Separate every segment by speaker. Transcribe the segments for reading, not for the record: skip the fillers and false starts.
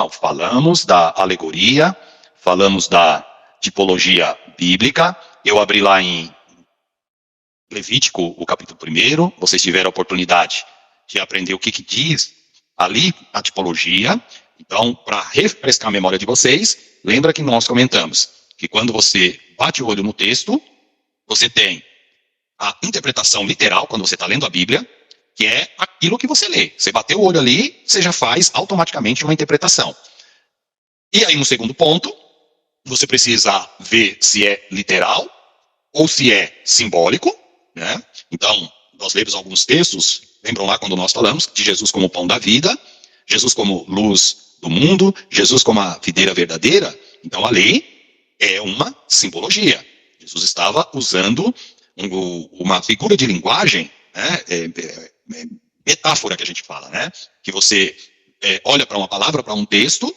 Speaker 1: falamos da alegoria, falamos da tipologia bíblica. Eu abri lá em Levítico, o capítulo 1, vocês tiveram a oportunidade de aprender o que diz ali a tipologia. Então, para refrescar a memória de vocês, lembra que nós comentamos que quando você bate o olho no texto, você tem a interpretação literal, quando você está lendo a Bíblia, que é aquilo que você lê. Você bateu o olho ali, você já faz automaticamente uma interpretação. E aí, no segundo ponto, você precisa ver se é literal ou se é simbólico, né? Então, nós lemos alguns textos, lembram lá quando nós falamos de Jesus como pão da vida, Jesus como luz do mundo, Jesus como a videira verdadeira. Então, ali é uma simbologia. Jesus estava usando uma figura de linguagem, né? Metáfora que a gente fala, né? Que você olha para uma palavra, para um texto,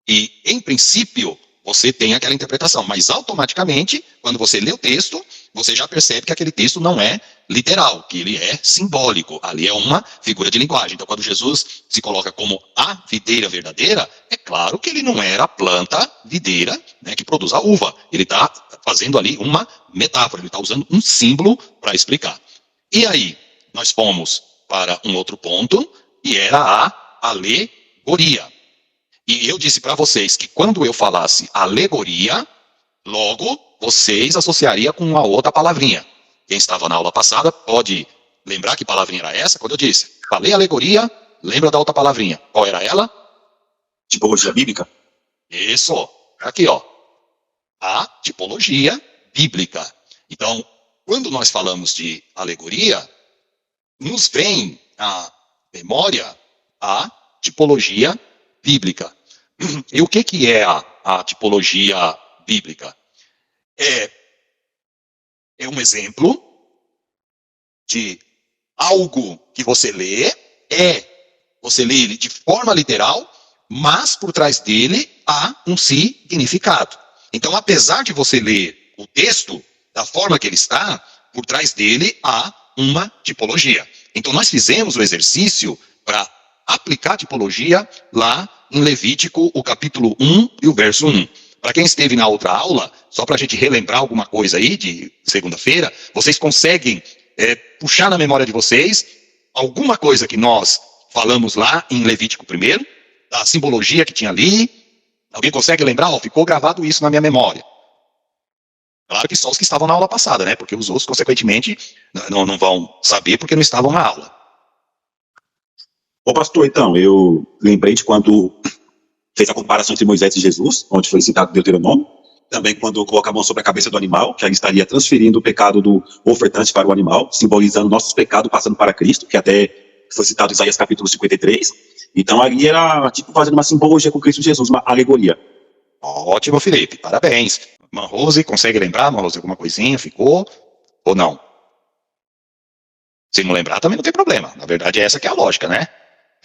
Speaker 1: e, em princípio, você tem aquela interpretação, mas automaticamente, quando você lê o texto, você já percebe que aquele texto não é literal, que ele é simbólico. Ali é uma figura de linguagem. Então, quando Jesus se coloca como a videira verdadeira, é claro que ele não era a planta videira, né, que produz a uva. Ele está fazendo ali uma metáfora, ele está usando um símbolo para explicar. E aí, nós fomos para um outro ponto, e era a alegoria. E eu disse para vocês que quando eu falasse alegoria, logo vocês associariam com uma outra palavrinha. Quem estava na aula passada pode lembrar que palavrinha era essa? Quando eu disse, falei alegoria, lembra da outra palavrinha. Qual era ela?
Speaker 2: Tipologia bíblica.
Speaker 1: Isso, aqui ó. A tipologia bíblica. Então, quando nós falamos de alegoria, nos vem à memória a tipologia bíblica. E o que é a tipologia bíblica? É um exemplo de algo que você lê ele de forma literal, mas por trás dele há um significado. Então, apesar de você ler o texto da forma que ele está, por trás dele há uma tipologia. Então, nós fizemos o exercício para aplicar a tipologia lá em Levítico, o capítulo 1 e o verso 1. Para quem esteve na outra aula, só para a gente relembrar alguma coisa aí de segunda-feira, vocês conseguem puxar na memória de vocês alguma coisa que nós falamos lá em Levítico 1, da simbologia que tinha ali. Alguém consegue lembrar? Ficou gravado isso na minha memória. Claro que só os que estavam na aula passada, né? Porque os outros, consequentemente, não vão saber porque não estavam na aula.
Speaker 2: Ô pastor, então, eu lembrei de quando fez a comparação entre Moisés e Jesus, onde foi citado Deuteronômio, também quando coloca a mão sobre a cabeça do animal, que aí estaria transferindo o pecado do ofertante para o animal, simbolizando nossos pecados passando para Cristo, que até foi citado em Isaías capítulo 53. Então ali era tipo fazendo uma simbologia com Cristo Jesus, uma alegoria.
Speaker 1: Ótimo, Felipe, parabéns. Manrose, consegue lembrar, Manrose, alguma coisinha ficou ou não? Se não lembrar, também não tem problema. Na verdade, essa que é a lógica, né?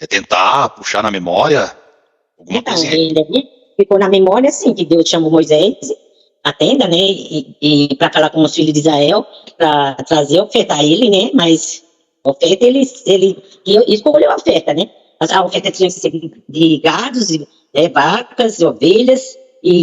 Speaker 1: É tentar puxar na memória alguma coisinha.
Speaker 3: Ficou na memória, sim, que Deus chamou Moisés à tenda, né? E para falar com os filhos de Israel, para trazer oferta a ele, né? Mas a oferta, ele escolheu a oferta, né? A oferta tinha que ser de gados, vacas, ovelhas, e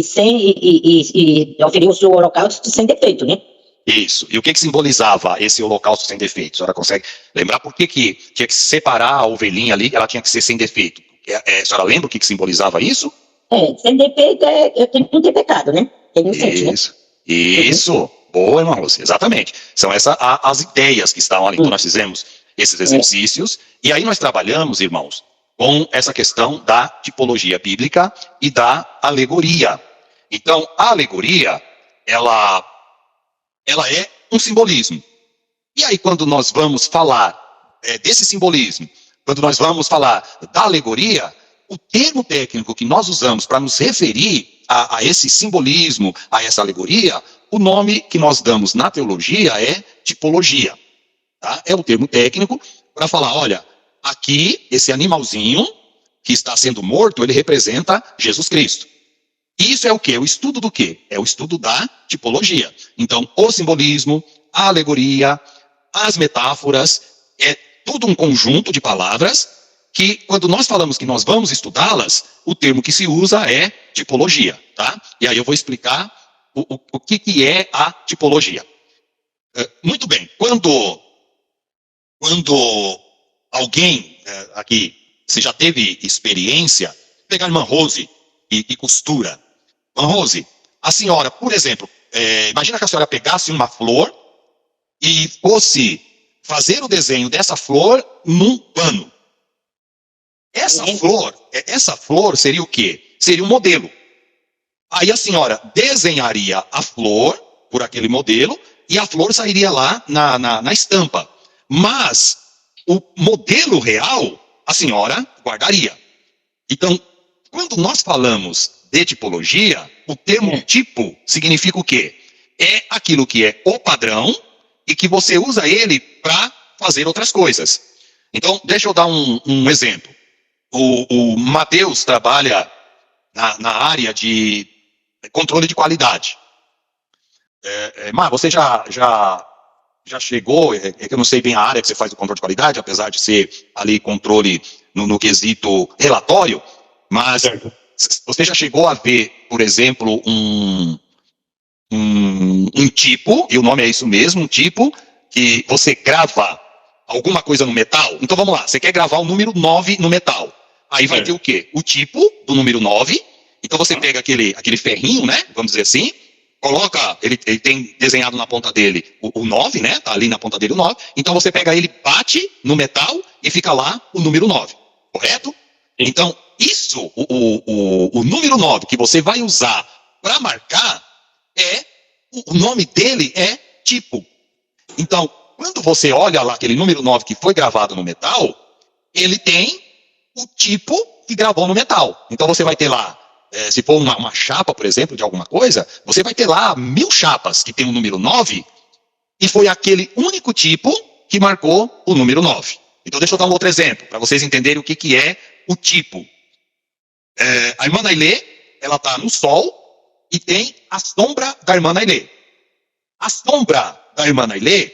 Speaker 3: oferir o seu holocausto sem defeito, né?
Speaker 1: Isso. E o que simbolizava esse holocausto sem defeito? A senhora consegue lembrar por que tinha que separar a ovelhinha ali, ela tinha que ser sem defeito? A senhora lembra o que simbolizava isso?
Speaker 3: Sem defeito não tem pecado, né? Tem inocente, né?
Speaker 1: Isso. Boa, irmã Rose. Exatamente. São essas as ideias que estavam ali. Então nós fizemos esses exercícios e aí nós trabalhamos, irmãos, com essa questão da tipologia bíblica e da alegoria. Então, a alegoria, ela é um simbolismo. E aí, quando nós vamos falar desse simbolismo, quando nós vamos falar da alegoria, o termo técnico que nós usamos para nos referir a esse simbolismo, a essa alegoria, o nome que nós damos na teologia é tipologia. Tá? É o termo técnico para falar, olha, aqui, esse animalzinho que está sendo morto, ele representa Jesus Cristo. Isso é o quê? O estudo do quê? É o estudo da tipologia. Então, o simbolismo, a alegoria, as metáforas, é tudo um conjunto de palavras que quando nós falamos que nós vamos estudá-las, o termo que se usa é tipologia, tá? E aí eu vou explicar o que é a tipologia. Muito bem, quando alguém aqui, você já teve experiência, pegar a irmã Rose e costura. Irmã Rose, a senhora, por exemplo, imagina que a senhora pegasse uma flor e fosse fazer o desenho dessa flor num pano. Essa flor seria o quê? Seria um modelo. Aí a senhora desenharia a flor por aquele modelo e a flor sairia lá na estampa. Mas o modelo real a senhora guardaria. Então, quando nós falamos de tipologia, o termo tipo significa o quê? É aquilo que é o padrão e que você usa ele para fazer outras coisas. Então, deixa eu dar um exemplo. O Mateus trabalha na área de controle de qualidade. Mar, você já chegou, que eu não sei bem a área que você faz do controle de qualidade, apesar de ser ali controle no quesito relatório, mas certo. Você já chegou a ver, por exemplo, um tipo, e o nome é isso mesmo, um tipo, que você grava alguma coisa no metal? Então vamos lá, você quer gravar o número 9 no metal. Aí vai ter o quê? O tipo do número 9. Então você pega aquele ferrinho, né? Vamos dizer assim, coloca, ele tem desenhado na ponta dele o 9, né? Tá ali na ponta dele o 9. Então você pega ele, bate no metal e fica lá o número 9. Correto? Então, isso, o número 9 que você vai usar para marcar, o nome dele é tipo. Então, quando você olha lá aquele número 9 que foi gravado no metal, ele tem o tipo que gravou no metal. Então você vai ter lá, se for uma chapa, por exemplo, de alguma coisa, você vai ter lá 1000 chapas que tem o número 9 e foi aquele único tipo que marcou o número 9. Então deixa eu dar um outro exemplo, para vocês entenderem o que é o tipo. A irmã Nailê, ela está no sol e tem a sombra da irmã Nailê. A sombra da irmã Nailê,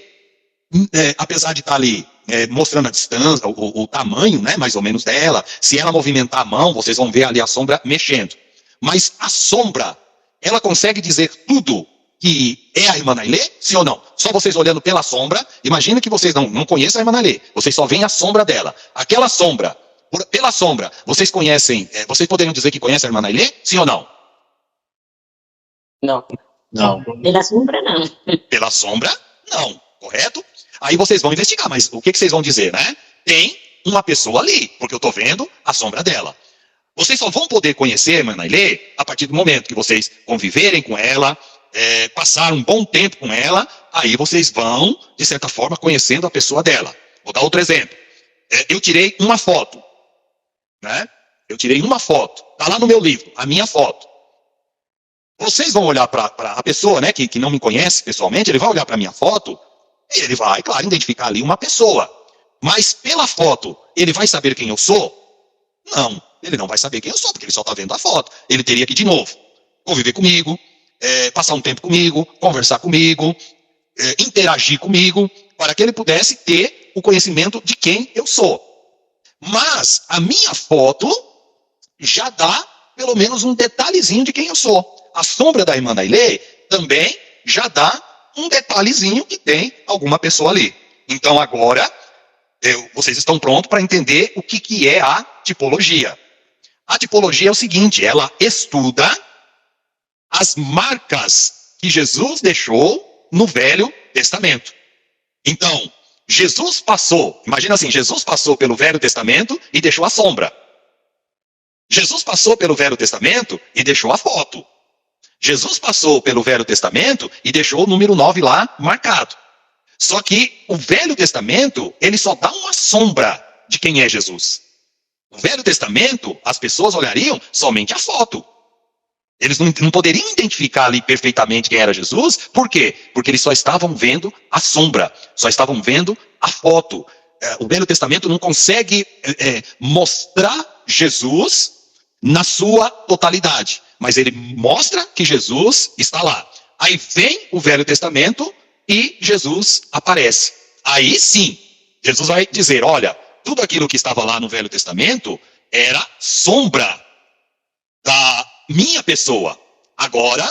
Speaker 1: apesar de estar ali mostrando a distância, o tamanho, né, mais ou menos dela, se ela movimentar a mão, vocês vão ver ali a sombra mexendo. Mas a sombra, ela consegue dizer tudo que é a irmã Nailê, sim ou não? Só vocês olhando pela sombra, imagina que vocês não conhecem a irmã Nailê, vocês só veem a sombra dela. Aquela sombra, pela sombra, vocês conhecem, vocês poderiam dizer que conhecem a irmã Nailê, sim ou não?
Speaker 3: Não. Pela sombra, não.
Speaker 1: Pela sombra, não. Correto? Aí vocês vão investigar, mas o que vocês vão dizer, né? Tem uma pessoa ali, porque eu estou vendo a sombra dela. Vocês só vão poder conhecer a irmã Nailê a partir do momento que vocês conviverem com ela, passar um bom tempo com ela, aí vocês vão, de certa forma, conhecendo a pessoa dela. Vou dar outro exemplo. Eu tirei uma foto, né? Eu tirei uma foto, está lá no meu livro, a minha foto. Vocês vão olhar para a pessoa, né, que não me conhece pessoalmente, ele vai olhar para a minha foto, e ele vai, claro, identificar ali uma pessoa. Mas pela foto, ele vai saber quem eu sou? Não, ele não vai saber quem eu sou, porque ele só está vendo a foto. Ele teria que, de novo, conviver comigo, passar um tempo comigo, conversar comigo, interagir comigo, para que ele pudesse ter o conhecimento de quem eu sou. Mas a minha foto já dá pelo menos um detalhezinho de quem eu sou. A sombra da irmã Nailê também já dá um detalhezinho que tem alguma pessoa ali. Então agora, vocês estão prontos para entender o que é a tipologia. A tipologia é o seguinte, ela estuda as marcas que Jesus deixou no Velho Testamento. Então, Jesus passou, imagina assim, Jesus passou pelo Velho Testamento e deixou a sombra. Jesus passou pelo Velho Testamento e deixou a foto. Jesus passou pelo Velho Testamento e deixou o número 9 lá marcado. Só que o Velho Testamento, ele só dá uma sombra de quem é Jesus. No Velho Testamento, as pessoas olhariam somente a foto. Eles não poderiam identificar ali perfeitamente quem era Jesus. Por quê? Porque eles só estavam vendo a sombra, só estavam vendo a foto. O Velho Testamento não consegue mostrar Jesus na sua totalidade. Mas ele mostra que Jesus está lá. Aí vem o Velho Testamento e Jesus aparece. Aí sim, Jesus vai dizer, olha, tudo aquilo que estava lá no Velho Testamento era sombra da minha pessoa. Agora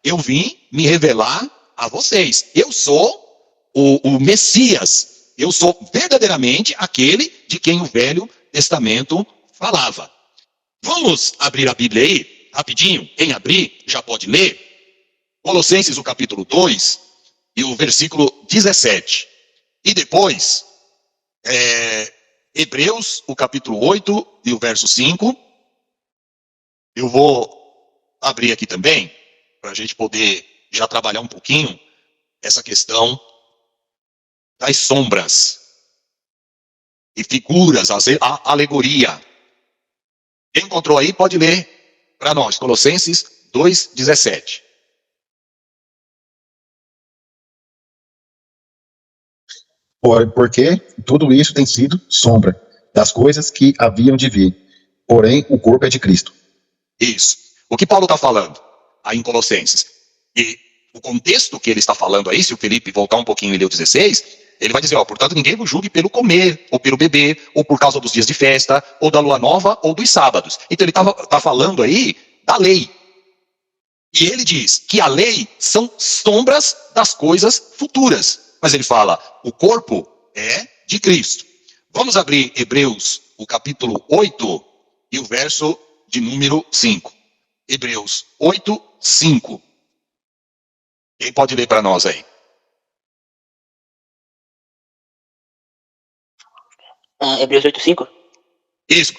Speaker 1: eu vim me revelar a vocês. Eu sou o Messias. Eu sou verdadeiramente aquele de quem o Velho Testamento falava. Vamos abrir a Bíblia aí, rapidinho. Quem abrir já pode ler. Colossenses, o capítulo 2 e o versículo 17. E depois, Hebreus, o capítulo 8 e o verso 5. Eu vou abrir aqui também, para a gente poder já trabalhar um pouquinho essa questão das sombras e figuras, a alegoria. Quem encontrou aí pode ler para nós, Colossenses 2:17.
Speaker 2: Porque tudo isso tem sido sombra das coisas que haviam de vir. Porém, o corpo é de Cristo.
Speaker 1: Isso. O que Paulo está falando aí em Colossenses? E o contexto que ele está falando aí, se o Felipe voltar um pouquinho e ler o 16, ele vai dizer, portanto, ninguém vos julgue pelo comer, ou pelo beber, ou por causa dos dias de festa, ou da lua nova, ou dos sábados. Então ele está falando aí da lei. E ele diz que a lei são sombras das coisas futuras. Mas ele fala, o corpo é de Cristo. Vamos abrir Hebreus, o capítulo 8 e o verso de número 5. Hebreus 8, 5. Quem pode ler para nós aí?
Speaker 4: Hebreus 8, 5?
Speaker 1: Isso.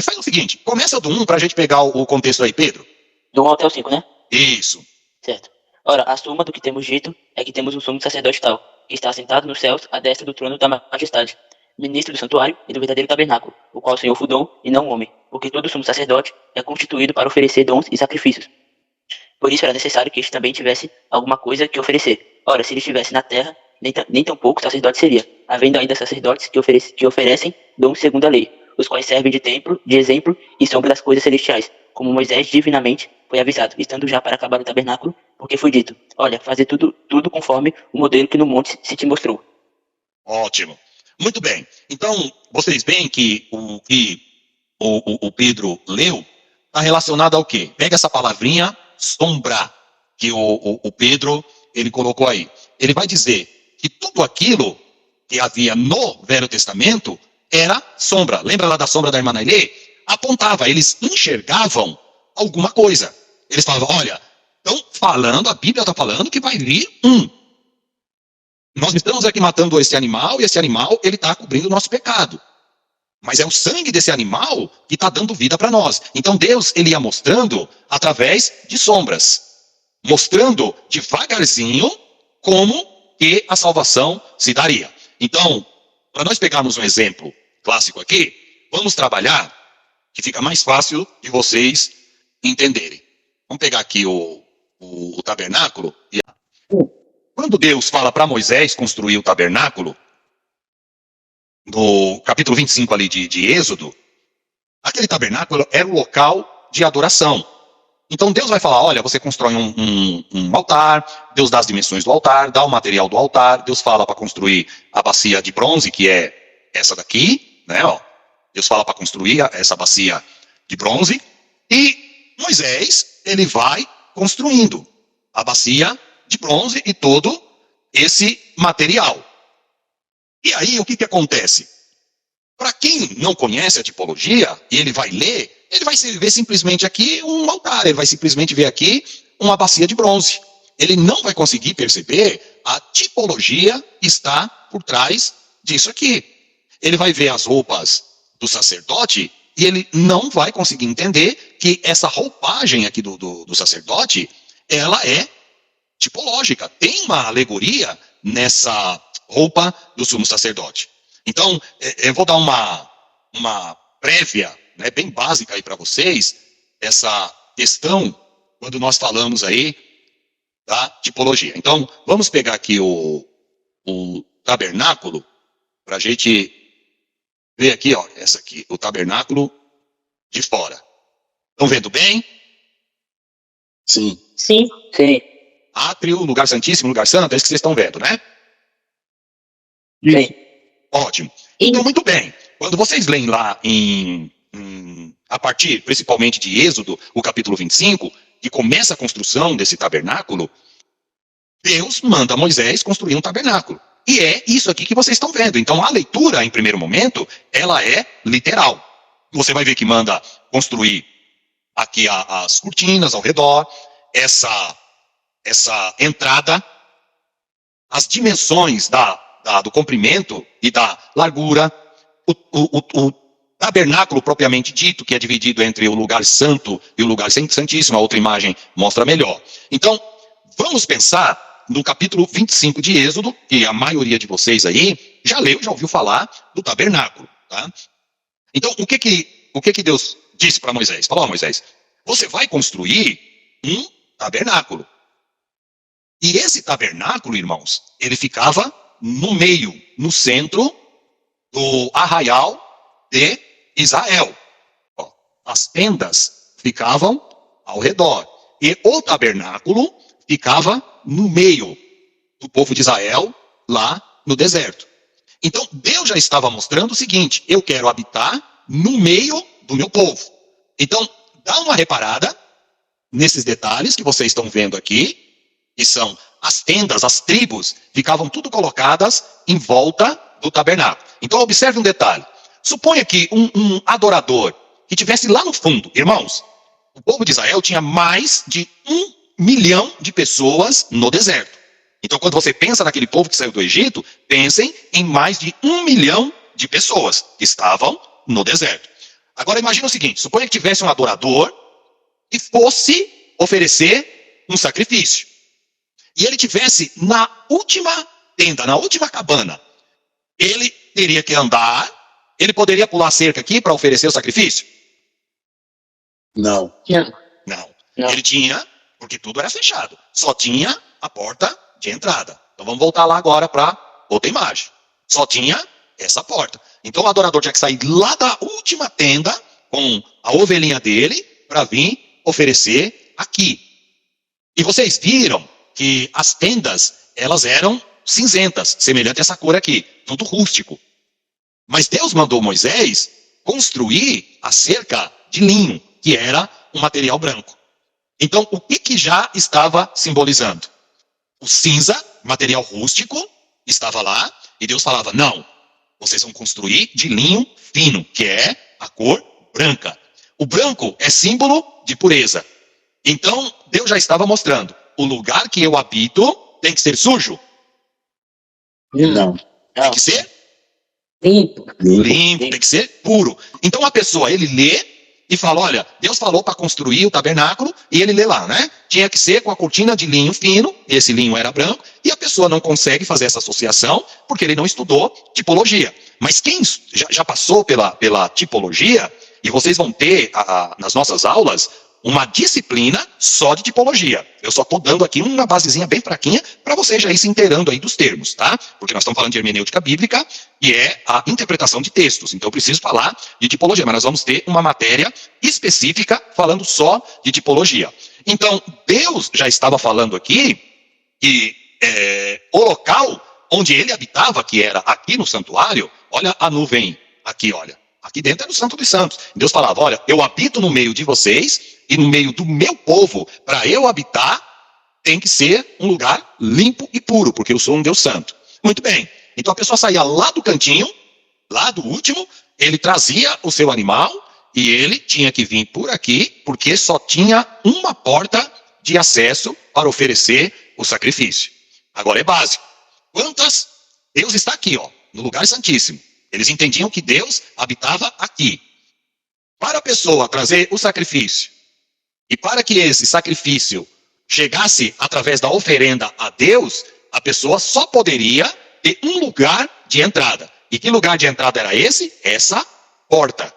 Speaker 1: Faz o seguinte, começa do 1 para a gente pegar o contexto aí, Pedro.
Speaker 4: Do 1 até o 5, né?
Speaker 1: Isso.
Speaker 4: Certo. Ora, a suma do que temos dito é que temos um sumo sacerdote tal, que está assentado nos céus à destra do trono da majestade, ministro do santuário e do verdadeiro tabernáculo, o qual o Senhor fundou e não o homem, porque todo sumo sacerdote é constituído para oferecer dons e sacrifícios. Por isso era necessário que este também tivesse alguma coisa que oferecer. Ora, se ele estivesse na terra, nem tão pouco sacerdote seria, havendo ainda sacerdotes que oferecem dons segundo a lei, os quais servem de templo, de exemplo e sombra das coisas celestiais, como Moisés divinamente foi avisado, estando já para acabar o tabernáculo, porque foi dito, olha, fazer tudo conforme o modelo que no monte se te mostrou.
Speaker 1: Ótimo. Muito bem. Então, vocês veem que o que o Pedro leu está relacionado ao quê? Pega essa palavrinha, sombra, que o Pedro ele colocou aí. Ele vai dizer que tudo aquilo que havia no Velho Testamento era sombra. Lembra lá da sombra da irmã Nailê? Apontava, eles enxergavam alguma coisa. Eles falavam, olha, estão falando, a Bíblia está falando que vai vir Nós estamos aqui matando esse animal, e esse animal ele está cobrindo o nosso pecado. Mas é o sangue desse animal que está dando vida para nós. Então Deus ele ia mostrando através de sombras. Mostrando devagarzinho como que a salvação se daria. Então, para nós pegarmos um exemplo clássico aqui, vamos trabalhar, que fica mais fácil de vocês entenderem. Vamos pegar aqui o tabernáculo. Quando Deus fala para Moisés construir o tabernáculo, no capítulo 25 ali de Êxodo, aquele tabernáculo era o local de adoração. Então Deus vai falar, olha, você constrói um altar, Deus dá as dimensões do altar, dá o material do altar, Deus fala para construir a bacia de bronze, que é essa daqui, né? Ó. Deus fala para construir essa bacia de bronze, e Moisés, ele vai construindo a bacia de bronze e todo esse material. E aí, o que acontece? Para quem não conhece a tipologia, e ele vai ler, ele vai ver simplesmente aqui um altar, ele vai simplesmente ver aqui uma bacia de bronze. Ele não vai conseguir perceber a tipologia que está por trás disso aqui. Ele vai ver as roupas do sacerdote e ele não vai conseguir entender que essa roupagem aqui do sacerdote, ela é tipológica. Tem uma alegoria nessa roupa do sumo sacerdote. Então, eu vou dar uma prévia, né, bem básica aí para vocês, essa questão, quando nós falamos aí da tipologia. Então, vamos pegar aqui o tabernáculo, para a gente ver aqui, ó, essa aqui, o tabernáculo de fora. Estão vendo bem?
Speaker 2: Sim.
Speaker 3: Sim.
Speaker 4: Sim.
Speaker 1: Átrio, lugar santíssimo, lugar santo, é isso que vocês estão vendo, né?
Speaker 4: Sim.
Speaker 1: Ótimo. Então, muito bem. Quando vocês leem lá a partir, principalmente de Êxodo, o capítulo 25, que começa a construção desse tabernáculo, Deus manda Moisés construir um tabernáculo. E é isso aqui que vocês estão vendo. Então, a leitura, em primeiro momento, ela é literal. Você vai ver que manda construir aqui as cortinas ao redor, essa entrada, as dimensões do comprimento e da largura, o tabernáculo propriamente dito, que é dividido entre o lugar santo e o lugar santíssimo. A outra imagem mostra melhor. Então, vamos pensar no capítulo 25 de Êxodo, que a maioria de vocês aí já leu, já ouviu falar do tabernáculo. Tá? Então, o que Deus disse para Moisés? Falou, Moisés, você vai construir um tabernáculo. E esse tabernáculo, irmãos, ele ficava no meio, no centro do arraial de Israel. As tendas ficavam ao redor. E o tabernáculo ficava no meio do povo de Israel, lá no deserto. Então, Deus já estava mostrando o seguinte: eu quero habitar no meio do meu povo. Então, dá uma reparada nesses detalhes que vocês estão vendo aqui, que são as tendas, as tribos, ficavam tudo colocadas em volta do tabernáculo. Então, observe um detalhe. Suponha que um adorador que estivesse lá no fundo, irmãos, o povo de Israel tinha mais de 1 milhão de pessoas no deserto. Então, quando você pensa naquele povo que saiu do Egito, pensem em mais de 1 milhão de pessoas que estavam no deserto. Agora, imagine o seguinte: suponha que tivesse um adorador que fosse oferecer um sacrifício. E ele tivesse na última tenda, na última cabana. Ele teria que andar, ele poderia pular cerca aqui para oferecer o sacrifício?
Speaker 2: Não.
Speaker 1: Não. Ele tinha, porque tudo era fechado, só tinha a porta de entrada. Então vamos voltar lá agora para outra imagem. Só tinha essa porta. Então o adorador tinha que sair lá da última tenda com a ovelhinha dele para vir oferecer aqui. E vocês viram que as tendas, elas eram cinzentas, semelhante a essa cor aqui, tudo rústico. Mas Deus mandou Moisés construir a cerca de linho, que era um material branco. Então, o que já estava simbolizando? O cinza, material rústico, estava lá, e Deus falava: não, vocês vão construir de linho fino, que é a cor branca. O branco é símbolo de pureza. Então, Deus já estava mostrando: o lugar que eu habito tem que ser sujo?
Speaker 2: Não.
Speaker 1: Tem que ser
Speaker 3: Limpo.
Speaker 1: limpo, tem que ser puro. Então a pessoa, ele lê e fala: olha, Deus falou para construir o tabernáculo, e ele lê lá, né? Tinha que ser com a cortina de linho fino, esse linho era branco, e a pessoa não consegue fazer essa associação porque ele não estudou tipologia. Mas quem já passou pela tipologia, e vocês vão ter nas nossas aulas uma disciplina só de tipologia. Eu só estou dando aqui uma basezinha bem fraquinha para vocês já ir se inteirando aí dos termos, tá? Porque nós estamos falando de hermenêutica bíblica, que é a interpretação de textos. Então eu preciso falar de tipologia, mas nós vamos ter uma matéria específica falando só de tipologia. Então, Deus já estava falando aqui que o local onde ele habitava, que era aqui no santuário, olha a nuvem aqui, olha. Aqui dentro é no Santo dos Santos. Deus falava: olha, eu habito no meio de vocês e no meio do meu povo. Para eu habitar, tem que ser um lugar limpo e puro, porque eu sou um Deus santo. Muito bem. Então a pessoa saía lá do cantinho, lá do último, ele trazia o seu animal e ele tinha que vir por aqui, porque só tinha uma porta de acesso para oferecer o sacrifício. Agora é básico. Quantas? Deus está aqui, ó, no lugar santíssimo. Eles entendiam que Deus habitava aqui. Para a pessoa trazer o sacrifício, e para que esse sacrifício chegasse através da oferenda a Deus, a pessoa só poderia ter um lugar de entrada. E que lugar de entrada era esse? Essa porta.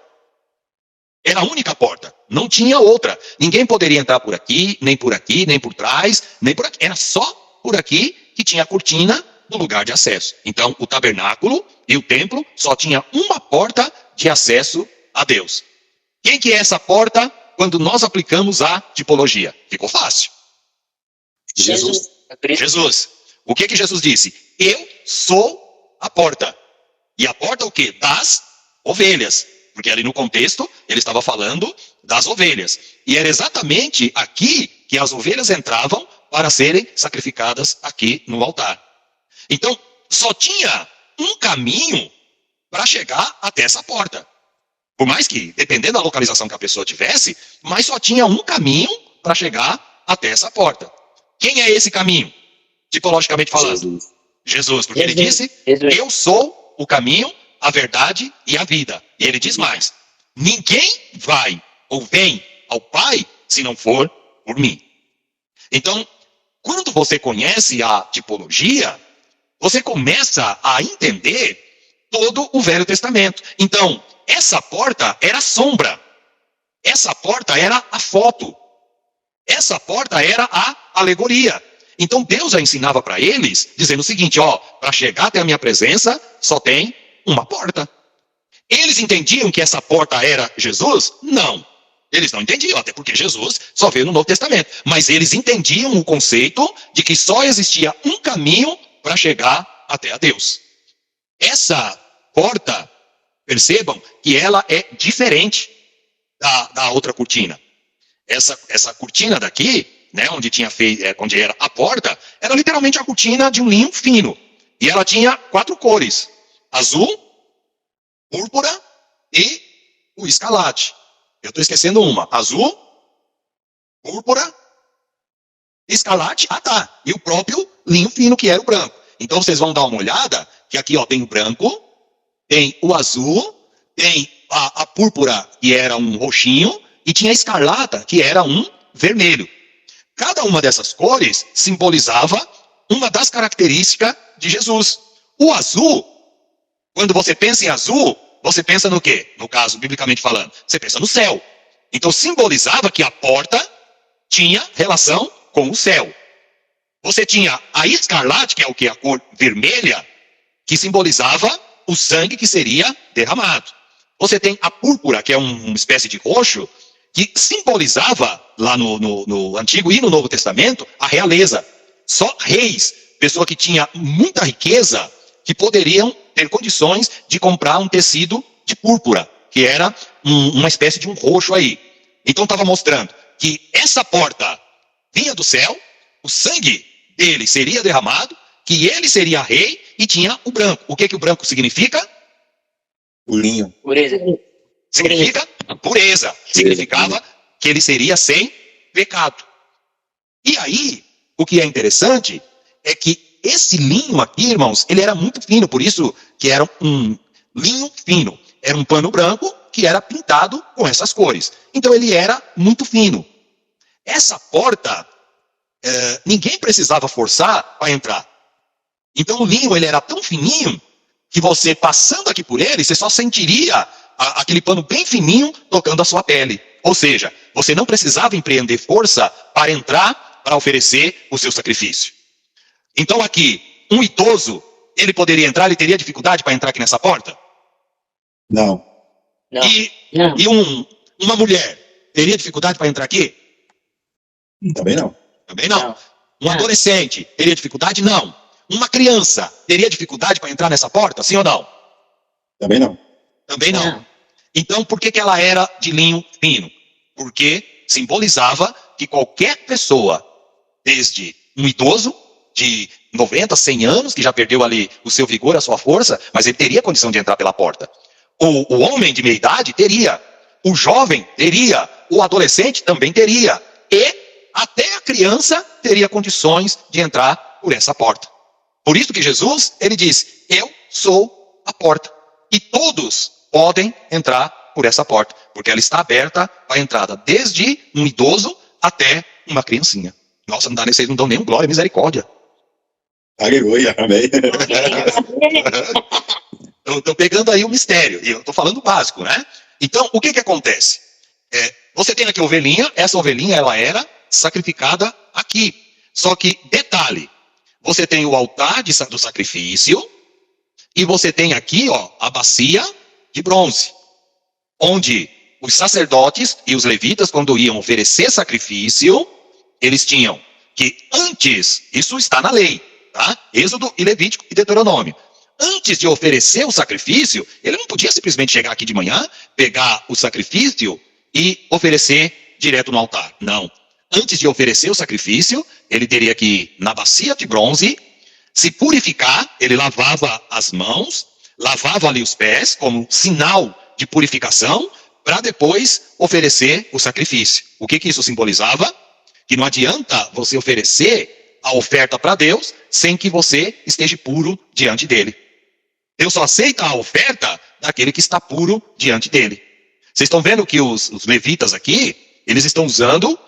Speaker 1: Era a única porta. Não tinha outra. Ninguém poderia entrar por aqui, nem por trás, nem por aqui. Era só por aqui que tinha a cortina do lugar de acesso. Então, o tabernáculo e o templo só tinha uma porta de acesso a Deus. Quem que é essa porta quando nós aplicamos a tipologia? Ficou fácil. Jesus. O que Jesus disse? Eu sou a porta. E a porta o quê? Das ovelhas. Porque ali no contexto, ele estava falando das ovelhas. E era exatamente aqui que as ovelhas entravam para serem sacrificadas aqui no altar. Então, só tinha um caminho para chegar até essa porta. Por mais que, dependendo da localização que a pessoa tivesse, mas só tinha um caminho para chegar até essa porta. Quem é esse caminho? Tipologicamente falando. Jesus, porque ele disse, eu sou o caminho, a verdade e a vida. E ele diz mais, ninguém vai ou vem ao Pai se não for por mim. Então, quando você conhece a tipologia, você começa a entender todo o Velho Testamento. Então, essa porta era a sombra. Essa porta era a foto. Essa porta era a alegoria. Então, Deus já ensinava para eles, dizendo o seguinte, para chegar até a minha presença, só tem uma porta. Eles entendiam que essa porta era Jesus? Não. Eles não entendiam, até porque Jesus só veio no Novo Testamento. Mas eles entendiam o conceito de que só existia um caminho para chegar até a Deus. Essa porta, percebam que ela é diferente da outra cortina. Essa cortina daqui, né, onde era a porta, era literalmente a cortina de um linho fino. E ela tinha 4 cores. Azul, púrpura e o escarlate. Eu estou esquecendo uma. Azul, púrpura, escarlate, e o próprio linho fino, que era o branco. Então vocês vão dar uma olhada, que aqui tem o branco, tem o azul, tem a púrpura, que era um roxinho, e tinha a escarlata, que era um vermelho. Cada uma dessas cores simbolizava uma das características de Jesus. O azul, quando você pensa em azul, você pensa no quê? No caso, biblicamente falando, você pensa no céu. Então simbolizava que a porta tinha relação com o céu. Você tinha a escarlate, que é o que? A cor vermelha, que simbolizava o sangue que seria derramado. Você tem a púrpura, que é uma espécie de roxo, que simbolizava, lá no Antigo e no Novo Testamento, a realeza. Só reis, pessoa que tinha muita riqueza, que poderiam ter condições de comprar um tecido de púrpura, que era uma espécie de um roxo aí. Então estava mostrando que essa porta vinha do céu, o sangue dele seria derramado, que ele seria rei e tinha o branco. O que o branco significa?
Speaker 2: O linho.
Speaker 4: Pureza.
Speaker 1: Significa pureza. Significava que ele seria sem pecado. E aí, o que é interessante é que esse linho aqui, irmãos, ele era muito fino, por isso que era um linho fino. Era um pano branco que era pintado com essas cores. Então ele era muito fino. Essa porta, ninguém precisava forçar para entrar. Então o linho ele era tão fininho que você passando aqui por ele, você só sentiria aquele pano bem fininho tocando a sua pele. Ou seja, você não precisava empreender força para entrar, para oferecer o seu sacrifício. Então aqui, um idoso, ele poderia entrar, ele teria dificuldade para entrar aqui nessa porta?
Speaker 2: Não.
Speaker 4: Não.
Speaker 1: E uma mulher, teria dificuldade para entrar aqui?
Speaker 2: Também não.
Speaker 1: Também não.
Speaker 4: Não.
Speaker 1: Um adolescente, teria dificuldade? Não. Uma criança, teria dificuldade para entrar nessa porta? Sim ou não?
Speaker 2: Também não.
Speaker 1: Também não. Então, por que ela era de linho fino? Porque simbolizava que qualquer pessoa, desde um idoso de 90, 100 anos, que já perdeu ali o seu vigor, a sua força, mas ele teria condição de entrar pela porta. O homem de meia idade teria. O jovem teria. O adolescente também teria. E até a criança teria condições de entrar por essa porta. Por isso que Jesus, ele diz, eu sou a porta. E todos podem entrar por essa porta, porque ela está aberta para a entrada, desde um idoso até uma criancinha. Nossa, vocês não dão nenhum glória, misericórdia.
Speaker 2: Aleluia, amém.
Speaker 1: Estou pegando aí o mistério, e eu estou falando o básico, né? Então, o que acontece? Você tem aqui a ovelhinha, essa ovelhinha, ela era sacrificada aqui. Só que, detalhe, você tem o altar do sacrifício, e você tem aqui, a bacia de bronze, onde os sacerdotes e os levitas, quando iam oferecer sacrifício, eles tinham que antes, isso está na lei, tá? Êxodo e Levítico e Deuteronômio. antes de oferecer o sacrifício, ele não podia simplesmente chegar aqui de manhã, pegar o sacrifício e oferecer direto no altar. Não. Antes de oferecer o sacrifício, ele teria que ir na bacia de bronze, se purificar, ele lavava as mãos, lavava ali os pés, como sinal de purificação, para depois oferecer o sacrifício. O que isso simbolizava? Que não adianta você oferecer a oferta para Deus sem que você esteja puro diante dele. Deus só aceita a oferta daquele que está puro diante dele. Vocês estão vendo que os levitas aqui, eles estão usando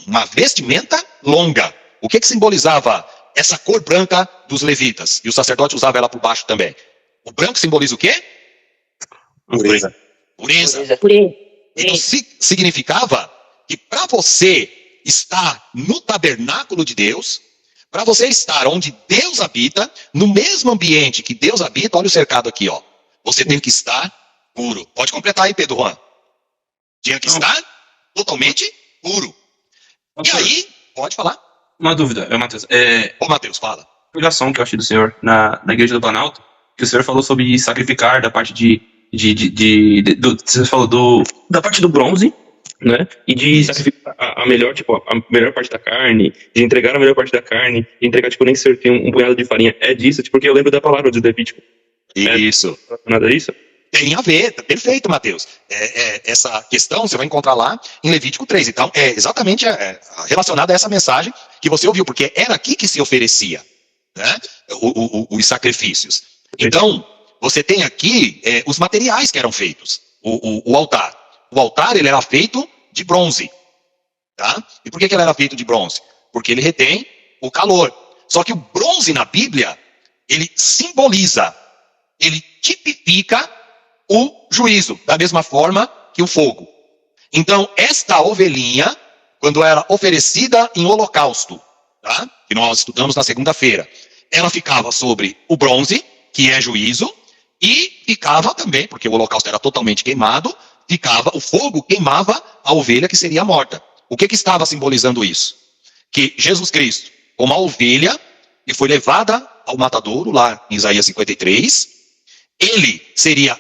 Speaker 1: uma vestimenta longa. O que simbolizava essa cor branca dos levitas? E o sacerdote usava ela por baixo também. O branco simboliza o quê?
Speaker 2: Pureza.
Speaker 1: Pureza.
Speaker 3: Pureza.
Speaker 1: Então significava que para você estar no tabernáculo de Deus, para você estar onde Deus habita, no mesmo ambiente que Deus habita, olha o cercado aqui, ó. Você tem que estar puro. Pode completar aí, Pedro Juan. Tinha que estar totalmente puro. E aí, pode falar.
Speaker 5: Uma dúvida, Matheus.
Speaker 1: Ô, Matheus, fala.
Speaker 5: A pregação que eu achei do senhor na igreja do Planalto, que o senhor falou sobre sacrificar da parte você falou da parte do bronze, né? E de sacrificar a melhor, tipo, a melhor parte da carne, de entregar a melhor parte da carne, de entregar, tipo, nem que você tem um punhado de farinha. É disso, tipo, porque eu lembro da palavra de Levítico.
Speaker 1: Isso.
Speaker 5: Nada disso?
Speaker 1: Tem a ver, perfeito, Matheus. Essa questão você vai encontrar lá em Levítico 3. Então, é exatamente relacionada a essa mensagem que você ouviu, porque era aqui que se oferecia, né, os sacrifícios. Então, você tem aqui os materiais que eram feitos. O altar. O altar, ele era feito de bronze. Tá? E por que ele era feito de bronze? Porque ele retém o calor. Só que o bronze na Bíblia, ele simboliza, ele tipifica o juízo, da mesma forma que o fogo. Então, esta ovelhinha, quando era oferecida em holocausto, tá? Que nós estudamos na segunda-feira, ela ficava sobre o bronze, que é juízo, e ficava também, porque o holocausto era totalmente queimado, o fogo queimava a ovelha que seria morta. O que estava simbolizando isso? Que Jesus Cristo, como a ovelha, que foi levada ao matadouro, lá em Isaías 53, ele seria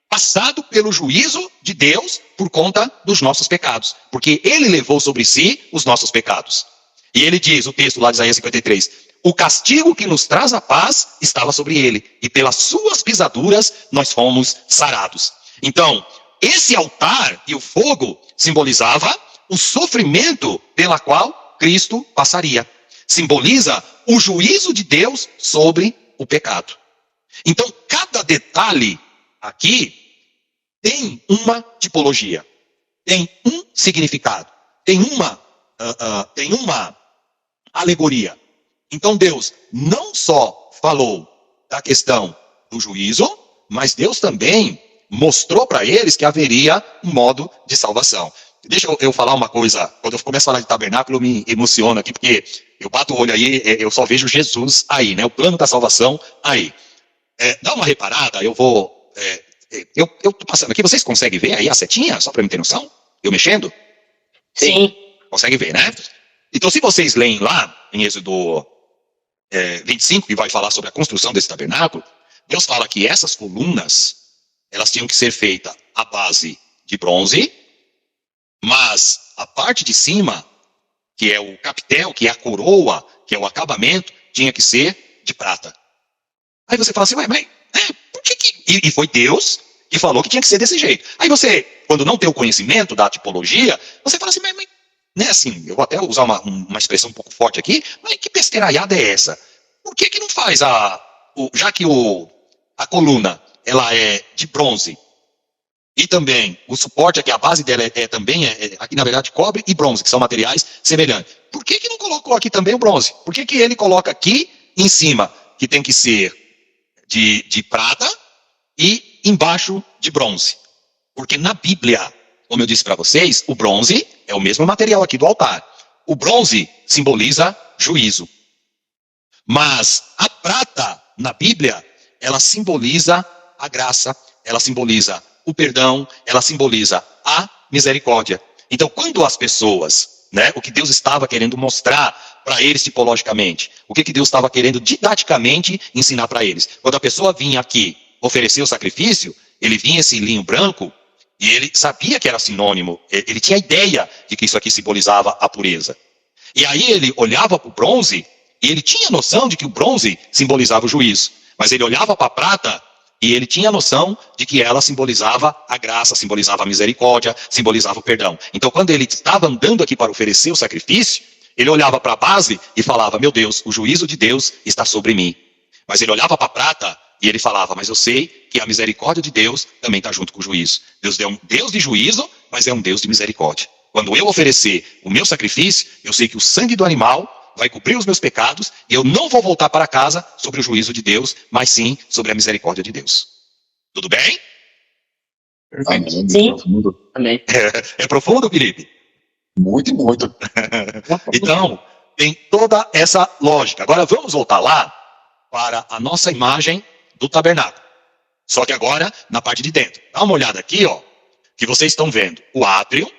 Speaker 1: passado pelo juízo de Deus por conta dos nossos pecados. Porque ele levou sobre si os nossos pecados. E ele diz, o texto lá de Isaías 53, o castigo que nos traz a paz estava sobre ele, e pelas suas pisaduras nós fomos sarados. Então, esse altar e o fogo simbolizava o sofrimento pela qual Cristo passaria. Simboliza o juízo de Deus sobre o pecado. Então, cada detalhe aqui tem uma tipologia, tem um significado, tem uma alegoria. Então Deus não só falou da questão do juízo, mas Deus também mostrou para eles que haveria um modo de salvação. Deixa eu falar uma coisa, quando eu começo a falar de tabernáculo eu me emociono aqui, porque eu bato o olho aí, eu só vejo Jesus aí, né? O plano da salvação aí. Dá uma reparada, eu tô passando aqui, vocês conseguem ver aí a setinha, só para me ter noção? Eu mexendo?
Speaker 3: Sim.
Speaker 1: Conseguem ver, né? Então, se vocês leem lá, em Êxodo 25, que vai falar sobre a construção desse tabernáculo, Deus fala que essas colunas, elas tinham que ser feitas à base de bronze, mas a parte de cima, que é o capitel, que é a coroa, que é o acabamento, tinha que ser de prata. Aí você fala assim, mas por que que... E foi Deus que falou que tinha que ser desse jeito. Aí você, quando não tem o conhecimento da tipologia, você fala assim, mas né, assim, eu vou até usar uma expressão um pouco forte aqui, mas que besteiraiada é essa? Por que que não faz já que a coluna, ela é de bronze, e também o suporte aqui, a base dela também aqui na verdade cobre e bronze, que são materiais semelhantes. Por que que não colocou aqui também o bronze? Por que que ele coloca aqui em cima, que tem que ser de prata e embaixo de bronze? Porque na Bíblia, como eu disse para vocês, o bronze é o mesmo material aqui do altar. O bronze simboliza juízo. Mas a prata, na Bíblia, ela simboliza a graça, ela simboliza o perdão, ela simboliza a misericórdia. Então, quando as pessoas né? O que Deus estava querendo mostrar para eles tipologicamente. O que Deus estava querendo didaticamente ensinar para eles. Quando a pessoa vinha aqui oferecer o sacrifício, ele vinha esse linho branco e ele sabia que era sinônimo. Ele tinha ideia de que isso aqui simbolizava a pureza. E aí ele olhava para o bronze e ele tinha noção de que o bronze simbolizava o juízo. Mas ele olhava para a prata e ele tinha noção de que ela simbolizava a graça, simbolizava a misericórdia, simbolizava o perdão. Então, quando ele estava andando aqui para oferecer o sacrifício, ele olhava para a base e falava, meu Deus, o juízo de Deus está sobre mim. Mas ele olhava para a prata e ele falava, mas eu sei que a misericórdia de Deus também está junto com o juízo. Deus é um Deus de juízo, mas é um Deus de misericórdia. Quando eu oferecer o meu sacrifício, eu sei que o sangue do animal vai cobrir os meus pecados e eu não vou voltar para casa sobre o juízo de Deus, mas sim sobre a misericórdia de Deus. Tudo bem?
Speaker 2: Amém.
Speaker 3: Sim.
Speaker 2: Profundo.
Speaker 4: Amém.
Speaker 1: É profundo, Felipe?
Speaker 2: Muito, muito.
Speaker 1: Então, tem toda essa lógica. Agora vamos voltar lá para a nossa imagem do tabernáculo. Só que agora na parte de dentro. Dá uma olhada aqui, ó, que vocês estão vendo o átrio.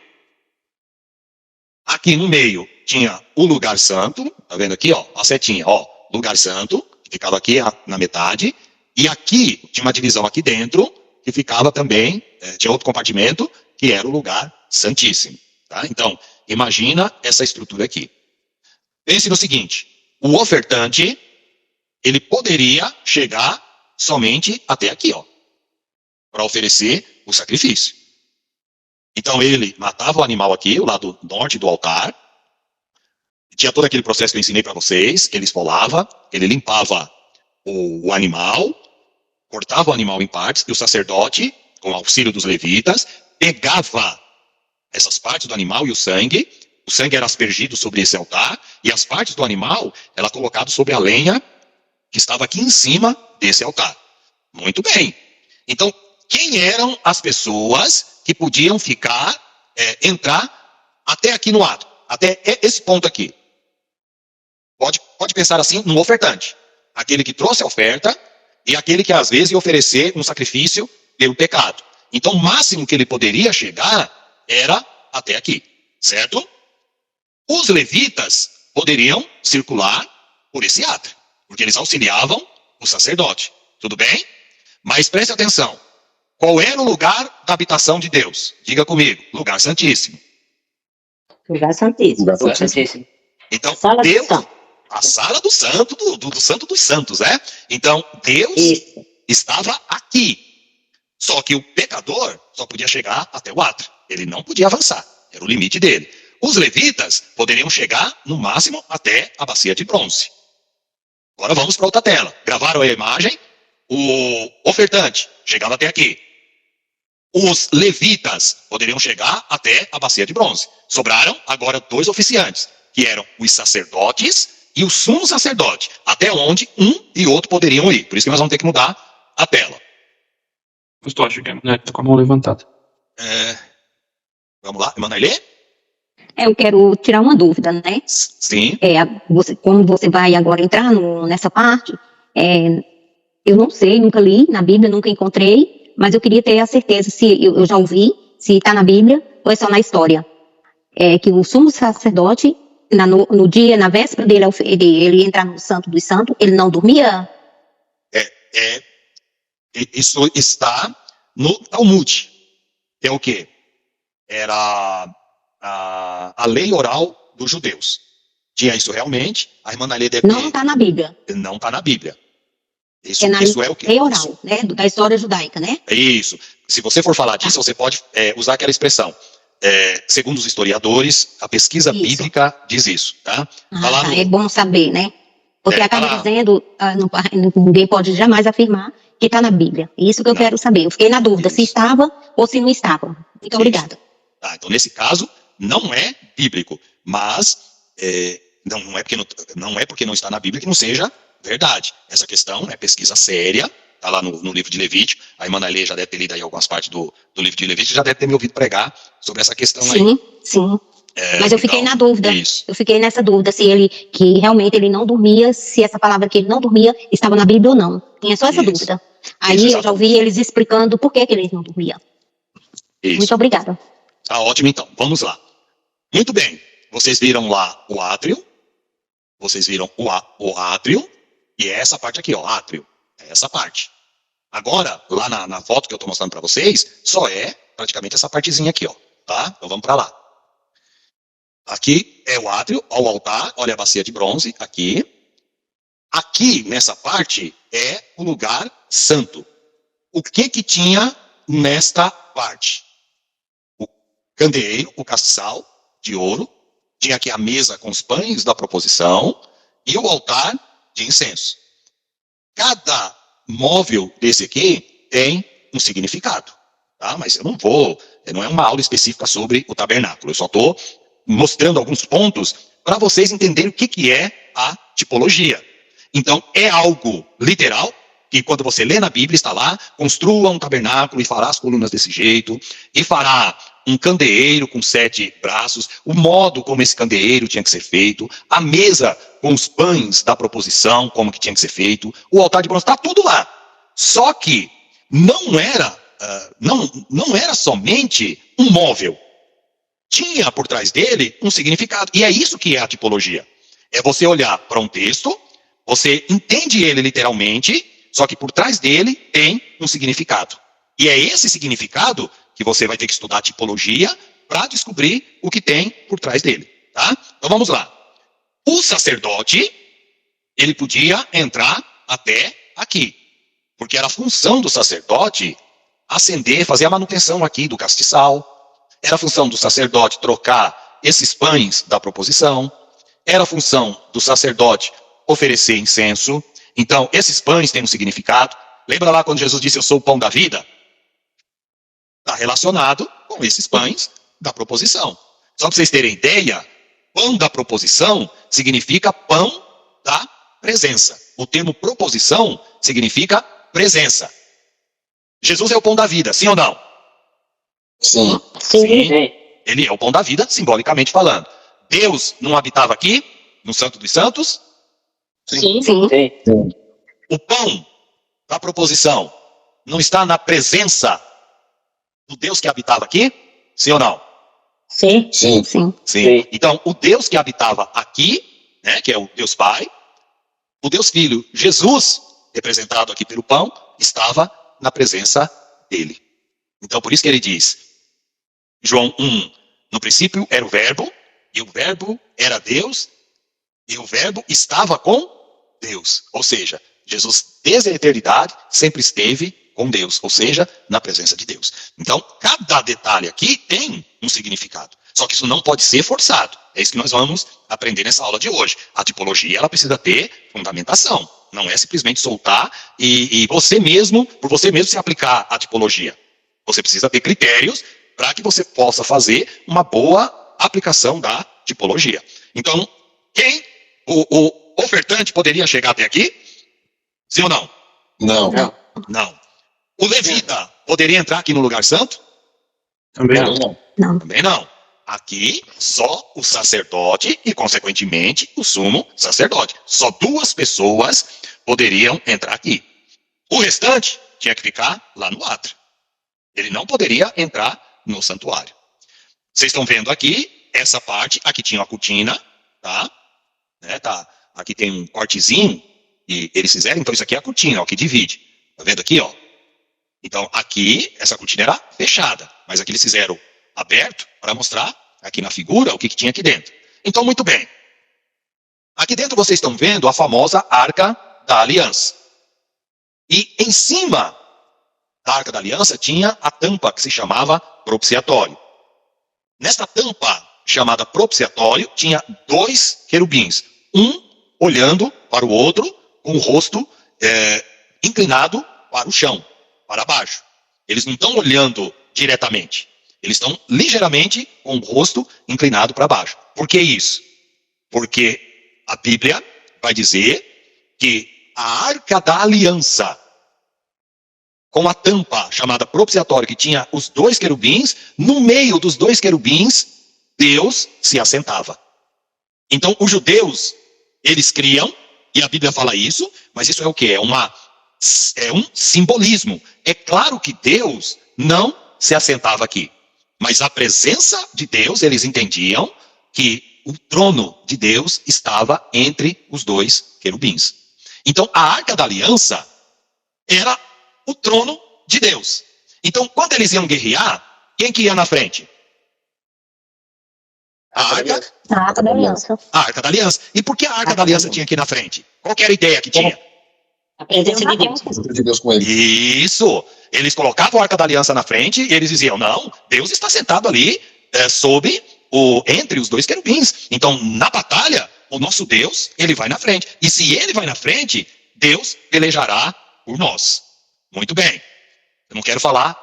Speaker 1: Aqui no meio tinha o lugar santo, tá vendo aqui, ó, a setinha, ó, lugar santo, que ficava aqui na metade, e aqui tinha uma divisão aqui dentro, que ficava também, tinha outro compartimento, que era o lugar santíssimo, tá? Então, imagina essa estrutura aqui. Pense no seguinte, o ofertante, ele poderia chegar somente até aqui, ó, para oferecer o sacrifício. Então ele matava o animal aqui, o lado norte do altar. Tinha todo aquele processo que eu ensinei para vocês. Ele esfolava, ele limpava o animal, cortava o animal em partes, e o sacerdote, com o auxílio dos levitas, pegava essas partes do animal e o sangue era aspergido sobre esse altar, e as partes do animal era colocado sobre a lenha que estava aqui em cima desse altar. Muito bem. Então, quem eram as pessoas que podiam entrar até aqui no ato, até esse ponto aqui? Pode pensar assim no ofertante, aquele que trouxe a oferta e aquele que às vezes ia oferecer um sacrifício pelo pecado. Então o máximo que ele poderia chegar era até aqui, certo? Os levitas poderiam circular por esse átrio, porque eles auxiliavam o sacerdote, tudo bem? Mas preste atenção. Qual era o lugar da habitação de Deus? Diga comigo, lugar santíssimo.
Speaker 3: Lugar santíssimo.
Speaker 2: Lugar
Speaker 4: Lugar
Speaker 2: santíssimo.
Speaker 4: santíssimo.
Speaker 1: Então,
Speaker 3: Sala do
Speaker 1: Deus,
Speaker 3: santo.
Speaker 1: a sala do santo, do santo dos santos, né? Então, Deus
Speaker 3: Isso.
Speaker 1: estava aqui. Só que o pecador só podia chegar até o átrio. Ele não podia avançar. Era o limite dele. Os levitas poderiam chegar, no máximo, até a bacia de bronze. Agora vamos para outra tela. Gravaram a imagem. O ofertante chegava até aqui. Os levitas poderiam chegar até a bacia de bronze. Sobraram agora 2 oficiantes, que eram os sacerdotes e o sumo sacerdote, até onde um e outro poderiam ir. Por isso que nós vamos ter que mudar a tela.
Speaker 5: Eu acho que tá com a mão levantada.
Speaker 1: Vamos lá, Emanuele?
Speaker 6: Eu quero tirar uma dúvida, né?
Speaker 1: Sim.
Speaker 6: Como você vai agora entrar nessa parte, eu não sei, nunca li na Bíblia, nunca encontrei, mas eu queria ter a certeza se eu já ouvi, se está na Bíblia ou é só na história. Que o sumo sacerdote, no dia, na véspera dele ele entrar no Santo dos Santos, ele não dormia?
Speaker 1: Isso está no Talmud. Que é o quê? Era a lei oral dos judeus. Tinha isso realmente. A irmã Nalê deve
Speaker 6: Não está na Bíblia.
Speaker 1: Não está na Bíblia. Isso é o quê?
Speaker 6: Lei oral, né? Da história judaica, né?
Speaker 1: É isso. Se você for falar disso, você pode usar aquela expressão. Segundo os historiadores, a pesquisa
Speaker 6: Isso.
Speaker 1: bíblica diz isso, tá? Tá lá no-
Speaker 6: É bom saber, né? Porque acaba
Speaker 1: tá lá.
Speaker 6: dizendo, ninguém pode jamais afirmar que está na Bíblia. Isso que eu
Speaker 1: Não.
Speaker 6: quero saber. Eu fiquei na dúvida se
Speaker 1: Isso.
Speaker 6: estava ou se não estava. Muito obrigada.
Speaker 1: Tá, então, nesse caso, não é bíblico. Mas não é porque não está na Bíblia que não seja verdade. Essa questão é pesquisa séria. Está lá no livro de Levítico. A irmã Nalê já deve ter lido aí algumas partes do livro de Levítico. Já deve ter me ouvido pregar sobre essa questão aí.
Speaker 6: Sim. Mas eu fiquei
Speaker 1: então,
Speaker 6: na dúvida.
Speaker 1: Isso.
Speaker 6: Eu fiquei nessa dúvida que realmente ele não dormia, se essa palavra que ele não dormia estava na Bíblia ou não. Tinha só essa
Speaker 1: Isso.
Speaker 6: dúvida. Aí
Speaker 1: Isso,
Speaker 6: eu já
Speaker 1: exatamente.
Speaker 6: ouvi eles explicando por que ele não dormia.
Speaker 1: Isso.
Speaker 6: Muito obrigada.
Speaker 1: Tá ótimo, então. Vamos lá. Muito bem. Vocês viram lá o átrio, vocês viram o átrio, e é essa parte aqui, ó, átrio, é essa parte. Agora, lá na foto que eu estou mostrando para vocês, só é praticamente essa partezinha aqui, ó, tá? Então vamos para lá. Aqui é o átrio, ó, o altar, olha a bacia de bronze, aqui. Aqui, nessa parte, é o lugar santo. O que tinha nesta parte? O candeeiro, o castiçal de ouro, tinha aqui a mesa com os pães da proposição e o altar de incenso. Cada móvel desse aqui tem um significado, tá? Mas eu não é uma aula específica sobre o tabernáculo, eu só estou mostrando alguns pontos para vocês entenderem o que é a tipologia. Então, é algo literal, que quando você lê na Bíblia, está lá, construa um tabernáculo e fará as colunas desse jeito, e fará um candeeiro com 7 braços, o modo como esse candeeiro tinha que ser feito, a mesa com os pães da proposição, como que tinha que ser feito, o altar de bronze, está tudo lá. Só que não era somente um móvel. Tinha por trás dele um significado. E é isso que é a tipologia. É você olhar para um texto, você entende ele literalmente, só que por trás dele tem um significado. E é esse significado que você vai ter que estudar a tipologia para descobrir o que tem por trás dele, tá? Então vamos lá. O sacerdote, ele podia entrar até aqui, porque era a função do sacerdote acender, fazer a manutenção aqui do castiçal, era a função do sacerdote trocar esses pães da proposição, era a função do sacerdote oferecer incenso. Então, esses pães têm um significado. Lembra lá quando Jesus disse, eu sou o pão da vida? Está relacionado com esses pães da proposição. Só para vocês terem ideia, pão da proposição significa pão da presença. O termo proposição significa presença. Jesus é o pão da vida, sim ou não?
Speaker 2: Sim.
Speaker 3: Sim.
Speaker 1: Ele é o pão da vida, simbolicamente falando. Deus não habitava aqui, no Santo dos Santos?
Speaker 3: Sim.
Speaker 6: Sim.
Speaker 1: O pão da proposição não está na presença do Deus que habitava aqui? Sim ou não?
Speaker 3: Sim.
Speaker 2: Sim.
Speaker 6: Sim.
Speaker 1: Sim. Então, o Deus que habitava aqui, né, que é o Deus Pai, o Deus Filho, Jesus, representado aqui pelo pão, estava na presença dele. Então, por isso que ele diz, João 1, no princípio era o verbo, e o verbo era Deus, e o verbo estava com Deus. Ou seja, Jesus, desde a eternidade, sempre esteve com Deus, ou seja, na presença de Deus. Então, cada detalhe aqui tem um significado. Só que isso não pode ser forçado. É isso que nós vamos aprender nessa aula de hoje. A tipologia, ela precisa ter fundamentação. Não é simplesmente soltar e você mesmo, por você mesmo se aplicar à tipologia. Você precisa ter critérios para que você possa fazer uma boa aplicação da tipologia. Então, o ofertante poderia chegar até aqui? Sim ou não?
Speaker 2: Não.
Speaker 1: Não. O levita poderia entrar aqui no lugar santo?
Speaker 5: Também não.
Speaker 2: Não.
Speaker 6: Não.
Speaker 1: Também não. Aqui, só o sacerdote e, consequentemente, o sumo sacerdote. Só 2 pessoas poderiam entrar aqui. O restante tinha que ficar lá no átrio. Ele não poderia entrar no santuário. Vocês estão vendo aqui, essa parte, aqui tinha uma cortina, tá? Tá. Aqui tem um cortezinho, e eles fizeram, então isso aqui é a cortina, ó, que divide. Tá vendo aqui, ó? Então, aqui, essa cortina era fechada, mas aqui eles fizeram aberto para mostrar aqui na figura o que tinha aqui dentro. Então, muito bem. Aqui dentro vocês estão vendo a famosa Arca da Aliança. E em cima da Arca da Aliança tinha a tampa que se chamava propiciatório. Nesta tampa chamada propiciatório tinha 2 querubins. Um olhando para o outro com o rosto inclinado para o chão, para baixo. Eles não estão olhando diretamente. Eles estão ligeiramente com o rosto inclinado para baixo. Por que isso? Porque a Bíblia vai dizer que a Arca da Aliança, com a tampa chamada propiciatório, que tinha os 2 querubins, no meio dos 2 querubins, Deus se assentava. Então, os judeus, eles criam, e a Bíblia fala isso, mas isso é o quê? É um simbolismo. É claro que Deus não se assentava aqui. Mas a presença de Deus, eles entendiam que o trono de Deus estava entre os dois querubins. Então, a Arca da Aliança era o trono de Deus. Então, quando eles iam guerrear, quem que ia na frente? A Arca
Speaker 6: da Aliança.
Speaker 1: A Arca da Aliança. E por que a Arca da Aliança tinha que ir na frente? Qual que era a ideia que tinha?
Speaker 3: A presença de Deus.
Speaker 2: de Deus com ele.
Speaker 1: Isso! Eles colocavam a Arca da Aliança na frente e eles diziam, não, Deus está sentado ali entre os dois querubins. Então, na batalha, o nosso Deus, ele vai na frente. E se ele vai na frente, Deus pelejará por nós. Muito bem. Eu não quero falar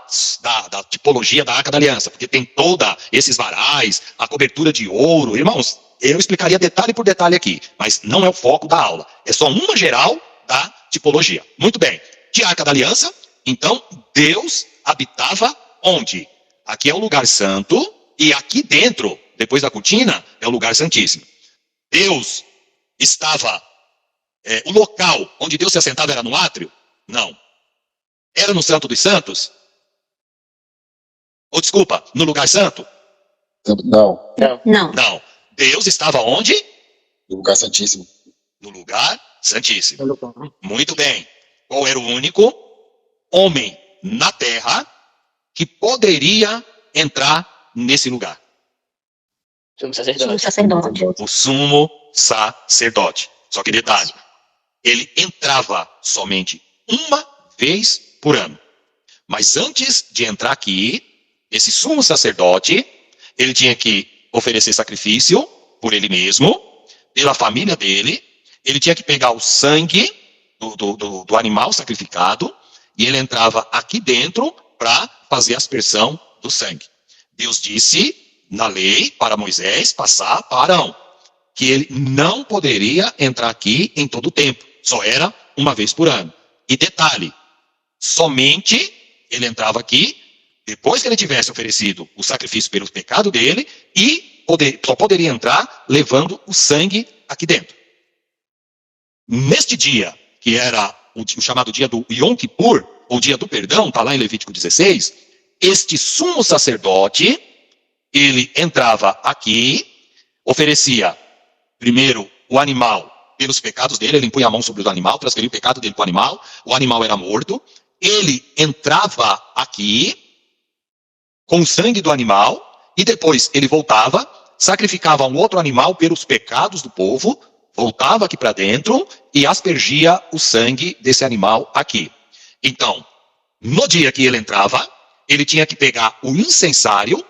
Speaker 1: da tipologia da Arca da Aliança, porque tem toda esses varais, a cobertura de ouro. Irmãos, eu explicaria detalhe por detalhe aqui, mas não é o foco da aula. É só uma geral da tipologia. Muito bem. De Arca da Aliança, então, Deus habitava onde? Aqui é o lugar santo e aqui dentro, depois da cortina, é o lugar santíssimo. Deus estava... o local onde Deus se assentava era no átrio? Não. Era no Santo dos Santos? Ou desculpa, no lugar santo?
Speaker 2: Não,
Speaker 6: Não.
Speaker 1: Não. Deus estava onde?
Speaker 2: no lugar santíssimo.
Speaker 1: No lugar santíssimo. Muito bem. Qual era o único homem na terra que poderia entrar nesse lugar?
Speaker 4: Sumo
Speaker 6: Sumo
Speaker 4: sacerdote.
Speaker 6: sacerdote.
Speaker 1: O sumo sacerdote. Só que detalhe, ele entrava somente uma vez por ano. Mas antes de entrar aqui, esse sumo sacerdote, ele tinha que oferecer sacrifício por ele mesmo, pela família dele, ele tinha que pegar o sangue do animal sacrificado, e ele entrava aqui dentro para fazer a aspersão do sangue. Deus disse na lei para Moisés passar para Arão, que ele não poderia entrar aqui em todo o tempo, só era uma vez por ano. E detalhe, somente ele entrava aqui depois que ele tivesse oferecido o sacrifício pelo pecado dele e só poderia entrar levando o sangue aqui dentro. Neste dia, que era o chamado dia do Yom Kippur, ou dia do perdão, está lá em Levítico 16, este sumo sacerdote, ele entrava aqui, oferecia primeiro o animal pelos pecados dele, ele impunha a mão sobre o animal, transferia o pecado dele para o animal era morto, ele entrava aqui com o sangue do animal e depois ele voltava, sacrificava um outro animal pelos pecados do povo, voltava aqui para dentro e aspergia o sangue desse animal aqui. Então, no dia que ele entrava, ele tinha que pegar o incensário,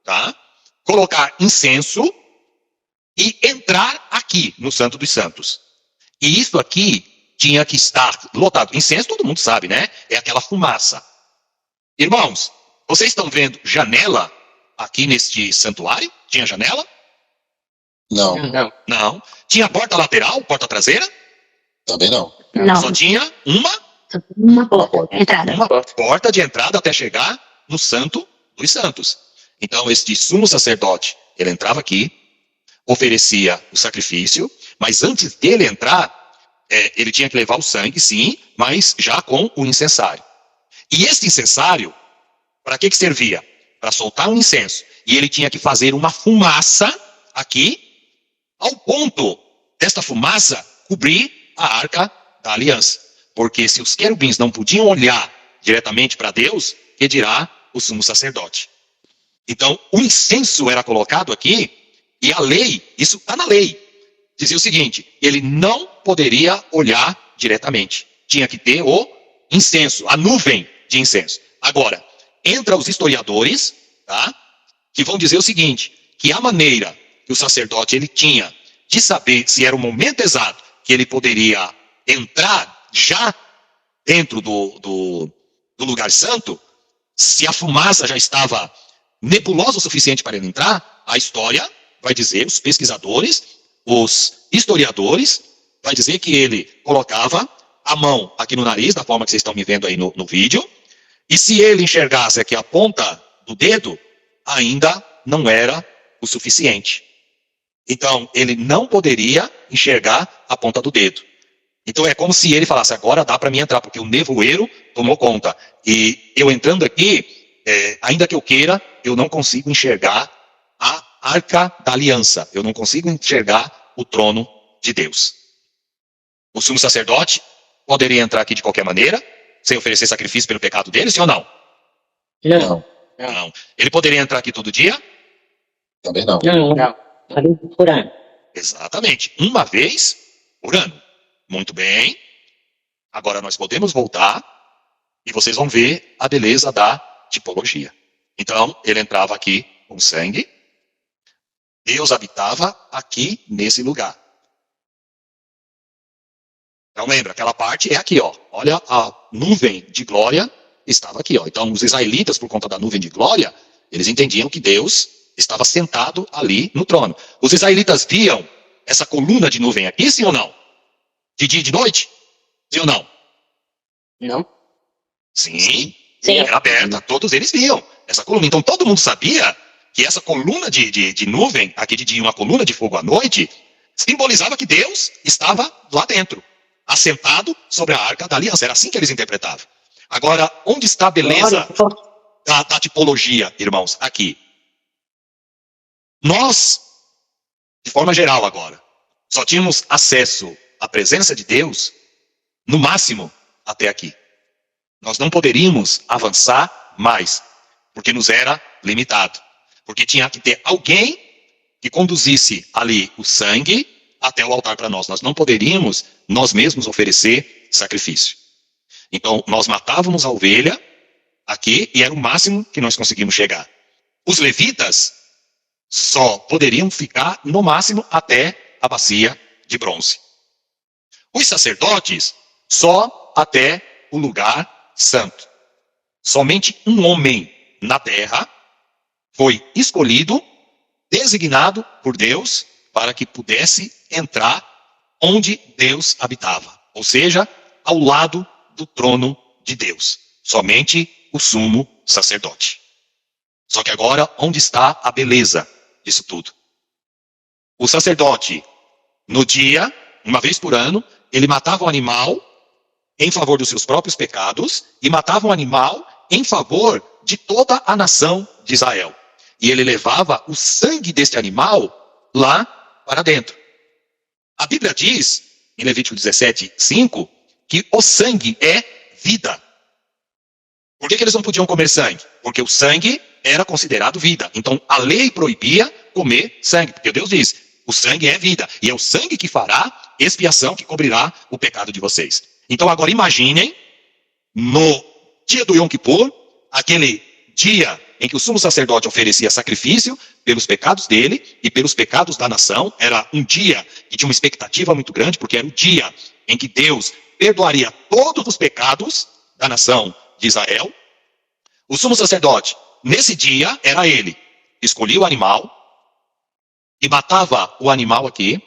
Speaker 1: tá? Colocar incenso e entrar aqui no Santo dos Santos. E isso aqui tinha que estar lotado. Incenso todo mundo sabe, né? É aquela fumaça. Irmãos, vocês estão vendo janela aqui neste santuário? Tinha janela?
Speaker 2: Não,
Speaker 4: Não.
Speaker 1: Não. Tinha porta lateral, porta traseira?
Speaker 2: também não.
Speaker 6: Não.
Speaker 1: Só tinha
Speaker 6: Uma porta. Entrada.
Speaker 1: uma porta de entrada até chegar no Santo dos Santos. Então, este sumo sacerdote, ele entrava aqui, oferecia o sacrifício, mas antes dele entrar, ele tinha que levar o sangue, sim, mas já com o incensário. E este incensário, para que servia? Para soltar um incenso. E ele tinha que fazer uma fumaça aqui, ao ponto desta fumaça cobrir a Arca da Aliança. Porque se os querubins não podiam olhar diretamente para Deus, que dirá o sumo sacerdote? Então, o incenso era colocado aqui, e a lei, isso está na lei, dizia o seguinte, ele não poderia olhar diretamente. Tinha que ter o incenso, a nuvem de incenso. Agora, entra os historiadores, tá, que vão dizer o seguinte, que a maneira que o sacerdote ele tinha de saber se era o momento exato que ele poderia entrar já dentro do lugar santo, se a fumaça já estava nebulosa o suficiente para ele entrar, a história vai dizer, os pesquisadores, os historiadores, vai dizer que ele colocava a mão aqui no nariz, da forma que vocês estão me vendo aí no vídeo, e se ele enxergasse aqui a ponta do dedo, ainda não era o suficiente. Então, ele não poderia enxergar a ponta do dedo. Então, é como se ele falasse, agora dá para mim entrar, porque o nevoeiro tomou conta. E eu entrando aqui, ainda que eu queira, eu não consigo enxergar Arca da Aliança. Eu não consigo enxergar o trono de Deus. O sumo sacerdote poderia entrar aqui de qualquer maneira, sem oferecer sacrifício pelo pecado dele, sim ou não?
Speaker 3: Não,
Speaker 1: Não. Ele poderia entrar aqui todo dia?
Speaker 2: Também não.
Speaker 3: não. Por ano.
Speaker 1: Exatamente. Uma vez por ano. Muito bem. Agora nós podemos voltar e vocês vão ver a beleza da tipologia. Então, ele entrava aqui com sangue. Deus habitava aqui nesse lugar. Então lembra, aquela parte é aqui, ó. Olha, a nuvem de glória estava aqui, ó. Então os israelitas, por conta da nuvem de glória, eles entendiam que Deus estava sentado ali no trono. Os israelitas viam essa coluna de nuvem aqui, sim ou não? De dia e de noite? Sim ou não?
Speaker 4: Não?
Speaker 1: Sim.
Speaker 3: Sim.
Speaker 1: Era aberta, todos eles viam essa coluna. Então todo mundo sabia que essa coluna de nuvem, aqui de dia, uma coluna de fogo à noite, simbolizava que Deus estava lá dentro, assentado sobre a arca da aliança. Era assim que eles interpretavam. Agora, onde está a beleza da tipologia, irmãos? Aqui. Nós, de forma geral agora, só tínhamos acesso à presença de Deus, no máximo, até aqui. Nós não poderíamos avançar mais, porque nos era limitado. Porque tinha que ter alguém que conduzisse ali o sangue até o altar para nós. Nós não poderíamos, nós mesmos, oferecer sacrifício. Então, nós matávamos a ovelha aqui e era o máximo que nós conseguimos chegar. Os levitas só poderiam ficar, no máximo, até a bacia de bronze. Os sacerdotes, só até o lugar santo. Somente um homem na terra foi escolhido, designado por Deus, para que pudesse entrar onde Deus habitava. Ou seja, ao lado do trono de Deus. Somente o sumo sacerdote. Só que agora, onde está a beleza disso tudo? O sacerdote, no dia, uma vez por ano, ele matava um animal em favor dos seus próprios pecados e matava um animal em favor de toda a nação de Israel. E ele levava o sangue deste animal lá para dentro. A Bíblia diz, em Levítico 17:5, que o sangue é vida. Por que eles não podiam comer sangue? Porque o sangue era considerado vida. Então a lei proibia comer sangue, porque Deus diz, o sangue é vida, e é o sangue que fará expiação, que cobrirá o pecado de vocês. Então agora imaginem, no dia do Yom Kippur, aquele dia em que o sumo sacerdote oferecia sacrifício pelos pecados dele e pelos pecados da nação. Era um dia que tinha uma expectativa muito grande, porque era o dia em que Deus perdoaria todos os pecados da nação de Israel. O sumo sacerdote, nesse dia, era ele que escolhia o animal e matava o animal aqui,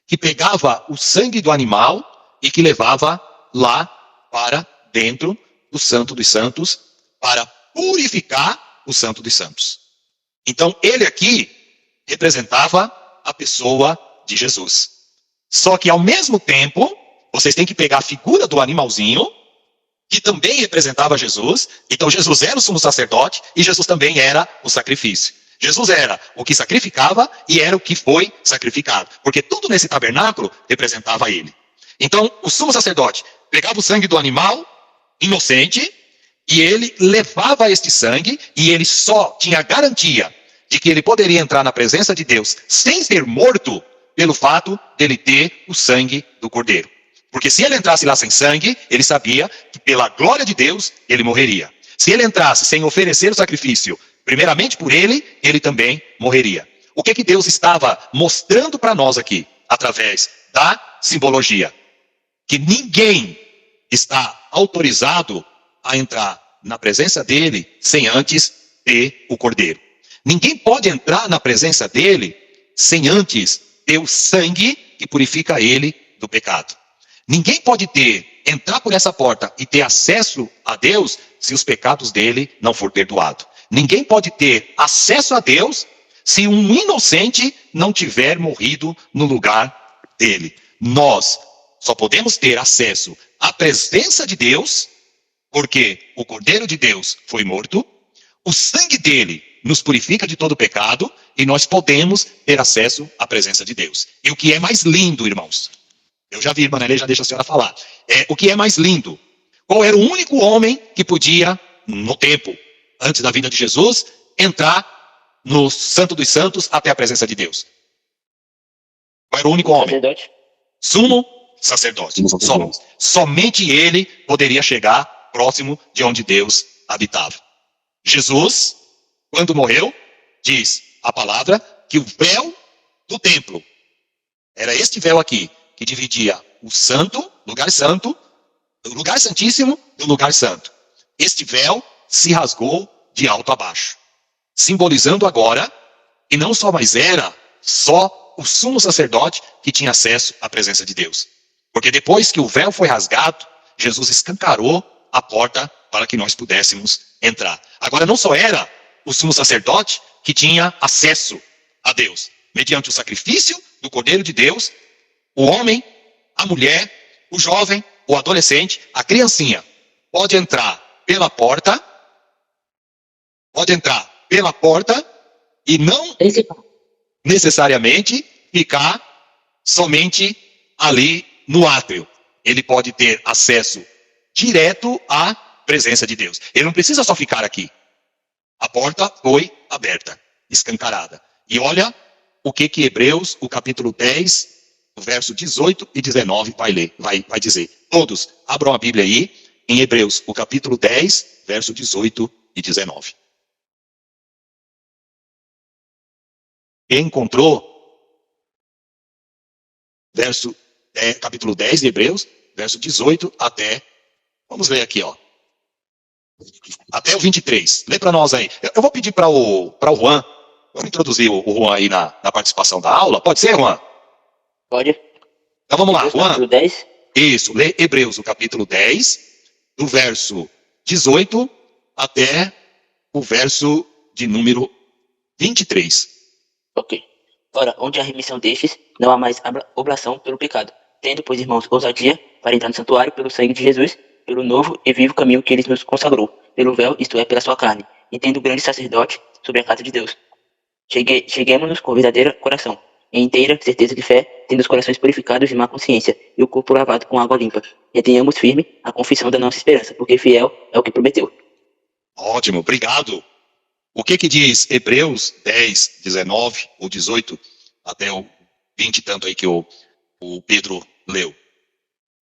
Speaker 1: que pegava o sangue do animal e que levava lá para dentro do Santo dos Santos para purificar o Santo dos Santos. Então, ele aqui representava a pessoa de Jesus. Só que, ao mesmo tempo, vocês têm que pegar a figura do animalzinho, que também representava Jesus. Então, Jesus era o sumo sacerdote e Jesus também era o sacrifício. Jesus era o que sacrificava e era o que foi sacrificado. Porque tudo nesse tabernáculo representava ele. Então, o sumo sacerdote pegava o sangue do animal inocente e ele levava este sangue e ele só tinha garantia de que ele poderia entrar na presença de Deus sem ser morto pelo fato dele ter o sangue do cordeiro. Porque se ele entrasse lá sem sangue, ele sabia que pela glória de Deus ele morreria. Se ele entrasse sem oferecer o sacrifício, primeiramente por ele, ele também morreria. O que Deus estava mostrando para nós aqui, através da simbologia? Que ninguém está autorizado a entrar na presença dele sem antes ter o cordeiro. Ninguém pode entrar na presença dele sem antes ter o sangue que purifica ele do pecado. Ninguém pode entrar por essa porta e ter acesso a Deus se os pecados dele não for perdoado. Ninguém pode ter acesso a Deus se um inocente não tiver morrido no lugar dele. Nós só podemos ter acesso à presença de Deus porque o Cordeiro de Deus foi morto, O sangue dele nos purifica de todo pecado e nós podemos ter acesso à presença de Deus. E o que é mais lindo, irmãos? Eu já vi, irmã Nelê, já deixa a senhora falar. O que é mais lindo? Qual era o único homem que podia, no tempo, antes da vinda de Jesus, entrar no Santo dos Santos até a presença de Deus? Qual era o único homem?
Speaker 4: Sacerdote.
Speaker 1: Sumo sacerdote.
Speaker 2: Sumo sacerdote.
Speaker 1: Somente ele poderia chegar próximo de onde Deus habitava. Jesus, quando morreu, diz a palavra que o véu do templo, era este véu aqui, que dividia o lugar santíssimo do lugar santo. Este véu se rasgou de alto a baixo, simbolizando agora que não só mais era só o sumo sacerdote que tinha acesso à presença de Deus. Porque depois que o véu foi rasgado, Jesus escancarou a porta para que nós pudéssemos entrar. Agora não só era o sumo sacerdote que tinha acesso a Deus, mediante o sacrifício do Cordeiro de Deus, o homem, a mulher, o jovem, o adolescente, a criancinha, pode entrar pela porta e não
Speaker 3: Principal.
Speaker 1: necessariamente ficar somente ali no átrio. Ele pode ter acesso direto à presença de Deus. Ele não precisa só ficar aqui. A porta foi aberta, escancarada. E olha o que Hebreus, o capítulo 10, o verso 18 e 19 vai dizer. Todos abram a Bíblia aí, em Hebreus, o capítulo 10, verso 18 e 19. Quem encontrou capítulo 10 de Hebreus, verso 18 até, vamos ler aqui, ó. Até o 23. Lê para nós aí. Eu vou pedir para o Juan, vamos introduzir o Juan aí na participação da aula. Pode ser, Juan?
Speaker 4: Pode.
Speaker 1: Então vamos lá,
Speaker 4: Hebreus,
Speaker 1: Juan.
Speaker 4: capítulo 10.
Speaker 1: Isso, lê Hebreus, o capítulo 10, do verso 18 até o verso de número 23.
Speaker 4: Ok. Ora, onde há remissão destes, não há mais oblação pelo pecado. Tendo, pois, irmãos, ousadia para entrar no santuário pelo sangue de Jesus, pelo novo e vivo caminho que ele nos consagrou, pelo véu, isto é, pela sua carne, e tendo grande sacerdote sobre a casa de Deus. Cheguemos-nos com verdadeiro coração, em inteira certeza de fé, tendo os corações purificados de má consciência, e o corpo lavado com água limpa. Retenhamos firme a confissão da nossa esperança, porque fiel é o que prometeu.
Speaker 1: Ótimo, obrigado. O que diz Hebreus 10, 19 ou 18 até o 20 e tanto aí que o Pedro leu?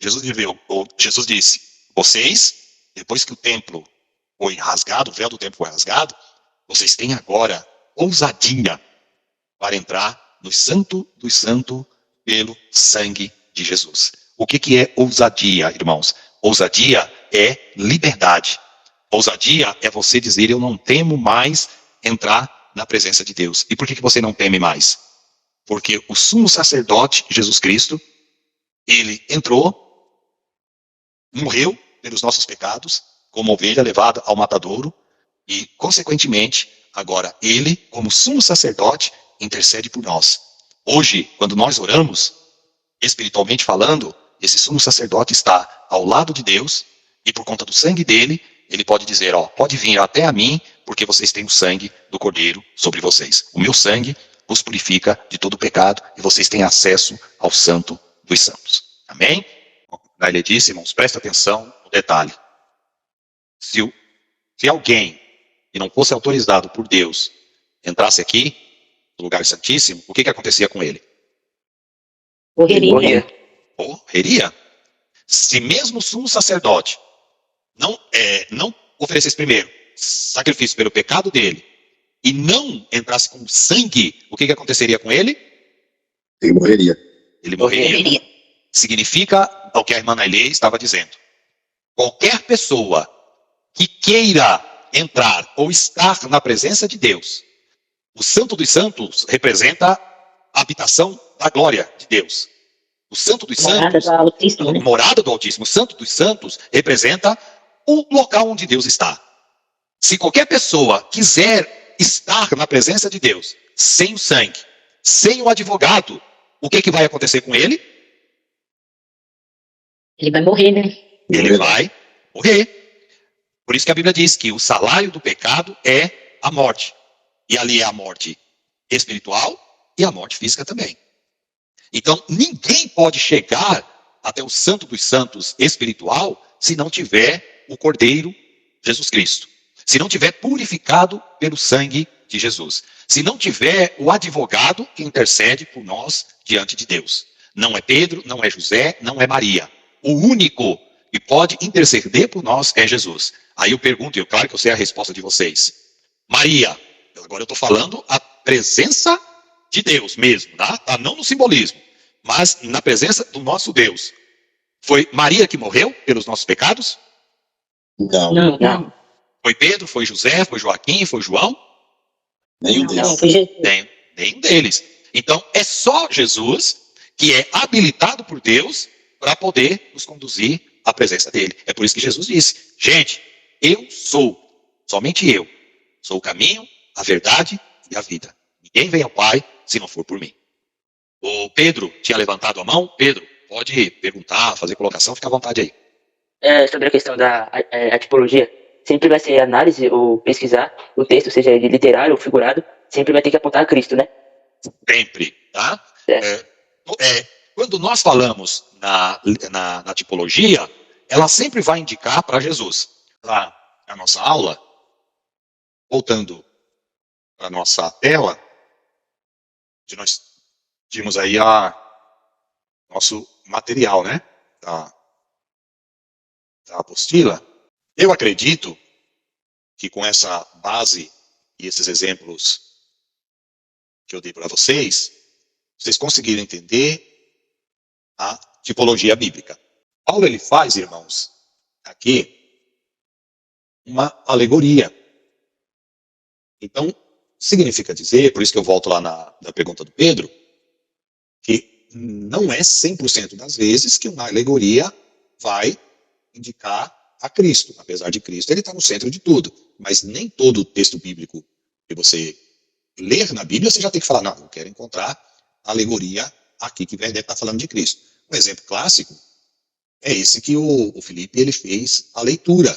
Speaker 1: Jesus disse, vocês, depois que o templo foi rasgado, o véu do templo foi rasgado, vocês têm agora ousadia para entrar no Santo dos Santos pelo sangue de Jesus. O que é ousadia, irmãos? Ousadia é liberdade. Ousadia é você dizer, eu não temo mais entrar na presença de Deus. E por que você não teme mais? Porque o sumo sacerdote, Jesus Cristo, ele entrou, morreu pelos nossos pecados, como ovelha levada ao matadouro, e, consequentemente, agora ele, como sumo sacerdote, intercede por nós. Hoje, quando nós oramos, espiritualmente falando, esse sumo sacerdote está ao lado de Deus, e por conta do sangue dele, ele pode dizer, pode vir até a mim, porque vocês têm o sangue do Cordeiro sobre vocês. O meu sangue vos purifica de todo pecado, e vocês têm acesso ao Santo dos Santos. Amém? Daí ele disse, irmãos, presta atenção no detalhe. Se alguém que não fosse autorizado por Deus entrasse aqui, no lugar santíssimo, o que acontecia com ele?
Speaker 3: Correria.
Speaker 1: Morreria. Se mesmo o sumo sacerdote não oferecesse primeiro sacrifício pelo pecado dele e não entrasse com sangue, o que aconteceria com ele?
Speaker 2: Ele morreria.
Speaker 1: Ele morreria. Significa o que a irmã Nailê estava dizendo. Qualquer pessoa que queira entrar ou estar na presença de Deus, o Santo dos Santos representa a habitação da glória de Deus. O Santo dos Santos,
Speaker 3: Do Altíssimo, né?
Speaker 1: morada do Altíssimo, o Santo dos Santos representa o local onde Deus está. Se qualquer pessoa quiser estar na presença de Deus, sem o sangue, sem o advogado, o que vai acontecer com ele?
Speaker 3: Ele vai morrer, né?
Speaker 1: Ele vai morrer. Por isso que a Bíblia diz que o salário do pecado é a morte. E ali é a morte espiritual e a morte física também. Então, ninguém pode chegar até o Santo dos Santos espiritual se não tiver o Cordeiro Jesus Cristo. Se não tiver purificado pelo sangue de Jesus. Se não tiver o advogado que intercede por nós diante de Deus. Não é Pedro, não é José, não é Maria. O único que pode interceder por nós é Jesus. Aí eu pergunto, e claro que eu sei a resposta de vocês. Maria, agora eu estou falando a presença de Deus mesmo, tá? Não no simbolismo, mas na presença do nosso Deus. Foi Maria que morreu pelos nossos pecados?
Speaker 2: Não,
Speaker 3: Não,
Speaker 4: Não,
Speaker 1: Foi Pedro, foi José, foi Joaquim, foi João?
Speaker 2: nenhum
Speaker 3: não,
Speaker 2: deles.
Speaker 3: foi Jesus.
Speaker 1: Nenhum deles. Então, é só Jesus que é habilitado por Deus para poder nos conduzir à presença dele. É por isso que Jesus disse, gente, eu sou, somente eu, sou o caminho, a verdade e a vida. Ninguém vem ao Pai se não for por mim. O Pedro tinha levantado a mão. Pedro, pode perguntar, fazer colocação, fica à vontade aí.
Speaker 4: sobre a questão da a tipologia, sempre vai ser análise ou pesquisar o texto, seja ele literário ou figurado, sempre vai ter que apontar a Cristo, né?
Speaker 1: Sempre, tá?
Speaker 4: É.
Speaker 1: Quando nós falamos na tipologia, ela sempre vai indicar para Jesus. Lá na nossa aula, voltando para a nossa tela, onde nós tínhamos aí nosso material, né? Da apostila. Eu acredito que com essa base e esses exemplos que eu dei para vocês conseguiram entender a tipologia bíblica. Paulo, ele faz, irmãos, aqui uma alegoria. Então, significa dizer, por isso que eu volto lá na pergunta do Pedro, que não é 100% das vezes que uma alegoria vai indicar a Cristo. Apesar de Cristo, ele está no centro de tudo. Mas nem todo o texto bíblico que você ler na Bíblia, você já tem que falar, não, eu quero encontrar a alegoria aqui que deve estar falando de Cristo. Um exemplo clássico é esse que o Felipe ele fez a leitura,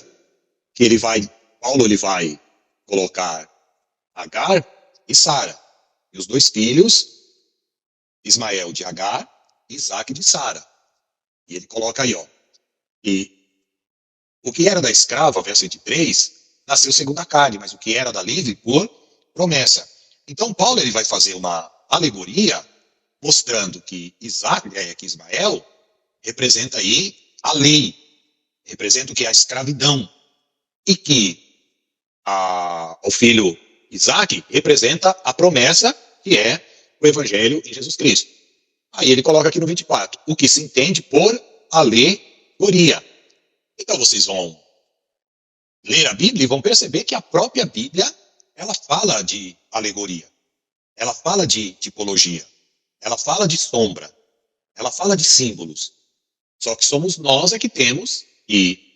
Speaker 1: que Paulo ele vai colocar Agar e Sara, e os dois filhos, Ismael de Agar e Isaac de Sara. E ele coloca aí, e o que era da escrava, verso 23, nasceu segundo a carne, mas o que era da livre por promessa. Então Paulo ele vai fazer uma alegoria mostrando que que Ismael representa aí a lei, representa o que é a escravidão, e que o filho Isaac representa a promessa, que é o evangelho em Jesus Cristo. Aí ele coloca aqui no 24, o que se entende por alegoria. Então vocês vão ler a Bíblia e vão perceber que a própria Bíblia, ela fala de alegoria, ela fala de tipologia, ela fala de sombra, ela fala de símbolos. Só que somos nós que temos que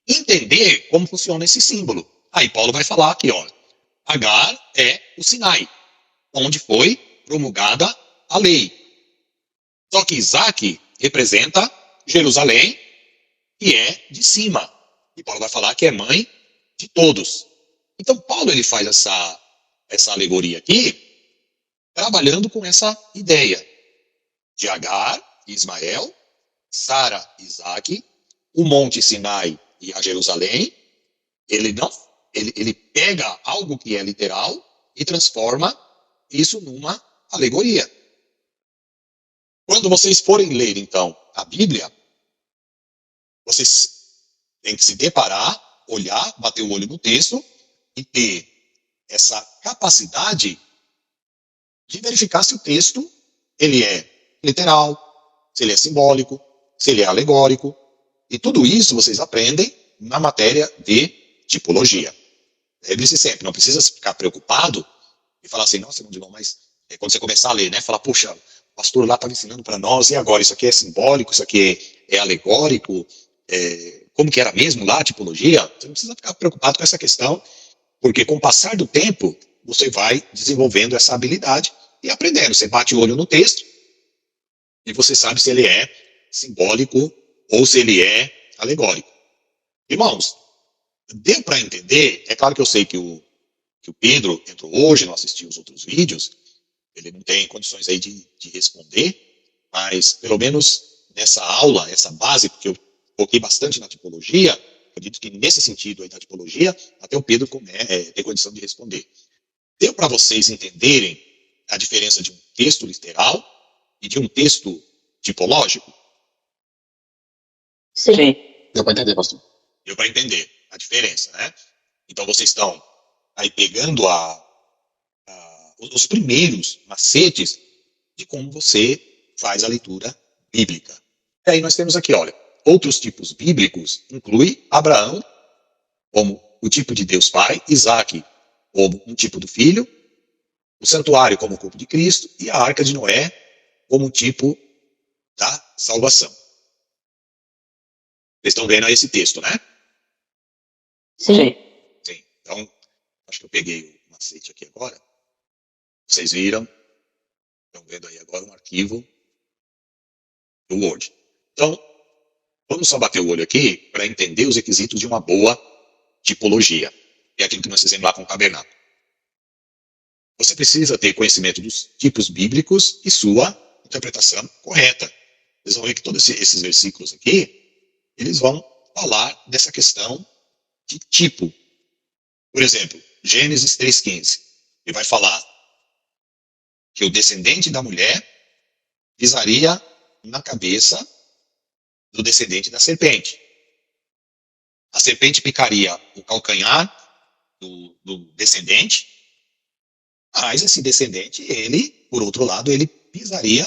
Speaker 1: entender como funciona esse símbolo. Aí Paulo vai falar aqui, Agar é o Sinai, onde foi promulgada a lei. Só que Isaac representa Jerusalém, que é de cima. E Paulo vai falar que é mãe de todos. Então Paulo ele faz essa alegoria aqui, trabalhando com essa ideia de Agar e Ismael, Sara e Isaac, o Monte Sinai e a Jerusalém. Ele pega algo que é literal e transforma isso numa alegoria. Quando vocês forem ler, então, a Bíblia, vocês têm que se deparar, olhar, bater o olho no texto e ter essa capacidade de verificar se o texto ele é literal, se ele é simbólico, se ele é alegórico. E tudo isso vocês aprendem na matéria de tipologia. Lembre-se sempre, não precisa ficar preocupado e falar assim, nossa, irmão, mas quando você começar a ler, né, falar, puxa, o pastor lá estava ensinando para nós, e agora? Isso aqui é simbólico, isso aqui é alegórico, como que era mesmo lá a tipologia? Você não precisa ficar preocupado com essa questão, porque com o passar do tempo, você vai desenvolvendo essa habilidade e aprendendo. Você bate o olho no texto e você sabe se ele é simbólico ou se ele é alegórico. Irmãos, Deu para entender? É claro que eu sei que o Pedro entrou hoje, não assistiu os outros vídeos, ele não tem condições aí de responder, mas pelo menos nessa aula, essa base, porque eu foquei bastante na tipologia, acredito que nesse sentido aí da tipologia, até o Pedro tem condição de responder. Deu para vocês entenderem a diferença de um texto literal e de um texto tipológico?
Speaker 3: Sim.
Speaker 4: Sim.
Speaker 2: Deu para entender, pastor?
Speaker 1: Deu para entender a diferença, né? Então vocês estão aí pegando os primeiros macetes de como você faz a leitura bíblica. E aí nós temos aqui, olha, outros tipos bíblicos inclui Abraão como o tipo de Deus Pai, Isaac como um tipo do Filho, o santuário como o corpo de Cristo e a arca de Noé como um tipo da salvação. Vocês estão vendo aí esse texto, né?
Speaker 3: Sim.
Speaker 4: Sim.
Speaker 1: Sim. Então, acho que eu peguei o macete aqui agora. Vocês viram? Estão vendo aí agora um arquivo do Word. Então, vamos só bater o olho aqui para entender os requisitos de uma boa tipologia. É aquilo que nós fizemos lá com o tabernáculo. Você precisa ter conhecimento dos tipos bíblicos e sua interpretação correta. Vocês vão ver que todos esses versículos aqui, eles vão falar dessa questão de tipo. Por exemplo, Gênesis 3,15. Ele vai falar que o descendente da mulher pisaria na cabeça do descendente da serpente. A serpente picaria o calcanhar do descendente, mas esse descendente, ele, por outro lado, ele pisaria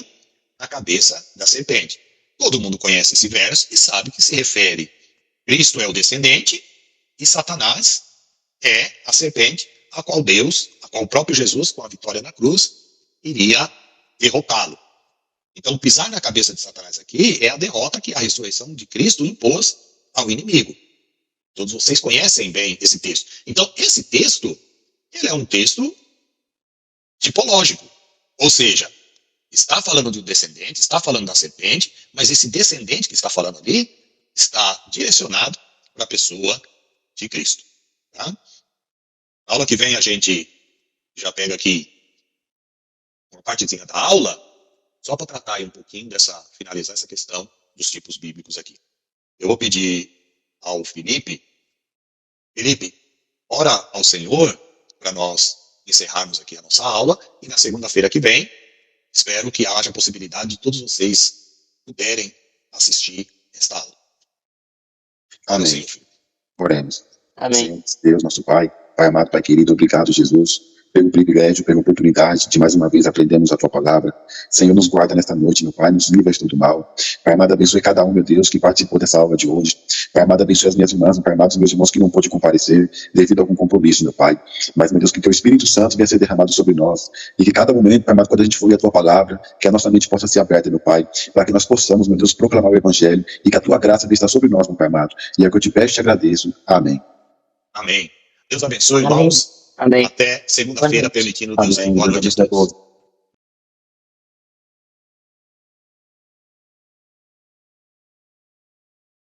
Speaker 1: na cabeça da serpente. Todo mundo conhece esse verso e sabe que se refere. Cristo é o descendente e Satanás é a serpente, a qual o próprio Jesus, com a vitória na cruz, iria derrotá-lo. Então, pisar na cabeça de Satanás aqui é a derrota que a ressurreição de Cristo impôs ao inimigo. Todos vocês conhecem bem esse texto. Então, esse texto, ele é um texto tipológico. Ou seja, está falando de um descendente, está falando da serpente, mas esse descendente que está falando ali está direcionado para a pessoa de Cristo. Tá? Na aula que vem a gente já pega aqui uma partezinha da aula, só para tratar aí um pouquinho finalizar essa questão dos tipos bíblicos aqui. Eu vou pedir ao Felipe, ora ao Senhor para nós encerrarmos aqui a nossa aula e na segunda-feira que vem, espero que haja a possibilidade de todos vocês puderem assistir esta aula.
Speaker 2: Amém.
Speaker 1: Senhor, Felipe.
Speaker 2: Oremos.
Speaker 4: Amém.
Speaker 2: Senhor Deus, nosso Pai, Pai amado, Pai querido, obrigado, Jesus, pelo privilégio, pela oportunidade de mais uma vez aprendermos a Tua palavra. Senhor, nos guarda nesta noite, meu Pai, nos livra de todo mal. Pai amado, abençoe cada um, meu Deus, que participou dessa aula de hoje. Pai amado, abençoe as minhas irmãs, Pai amado, os meus irmãos que não pôde comparecer devido a algum compromisso, meu Pai. Mas, meu Deus, que Teu Espírito Santo venha ser derramado sobre nós e que cada momento, Pai amado, quando a gente for ler a Tua palavra, que a nossa mente possa ser aberta, meu Pai, para que nós possamos, meu Deus, proclamar o Evangelho e que a Tua graça venha estar sobre nós, meu Pai amado. E é o que eu te peço e te agradeço. Amém.
Speaker 1: Amém. Deus abençoe,
Speaker 3: Amém.
Speaker 1: irmãos.
Speaker 4: Amém.
Speaker 1: Até segunda-feira,
Speaker 3: Boa noite.
Speaker 1: permitindo Deus aí.
Speaker 2: Amém.
Speaker 1: Boa
Speaker 2: Deus
Speaker 1: noite a
Speaker 2: abençoe a
Speaker 1: todos.
Speaker 2: todos.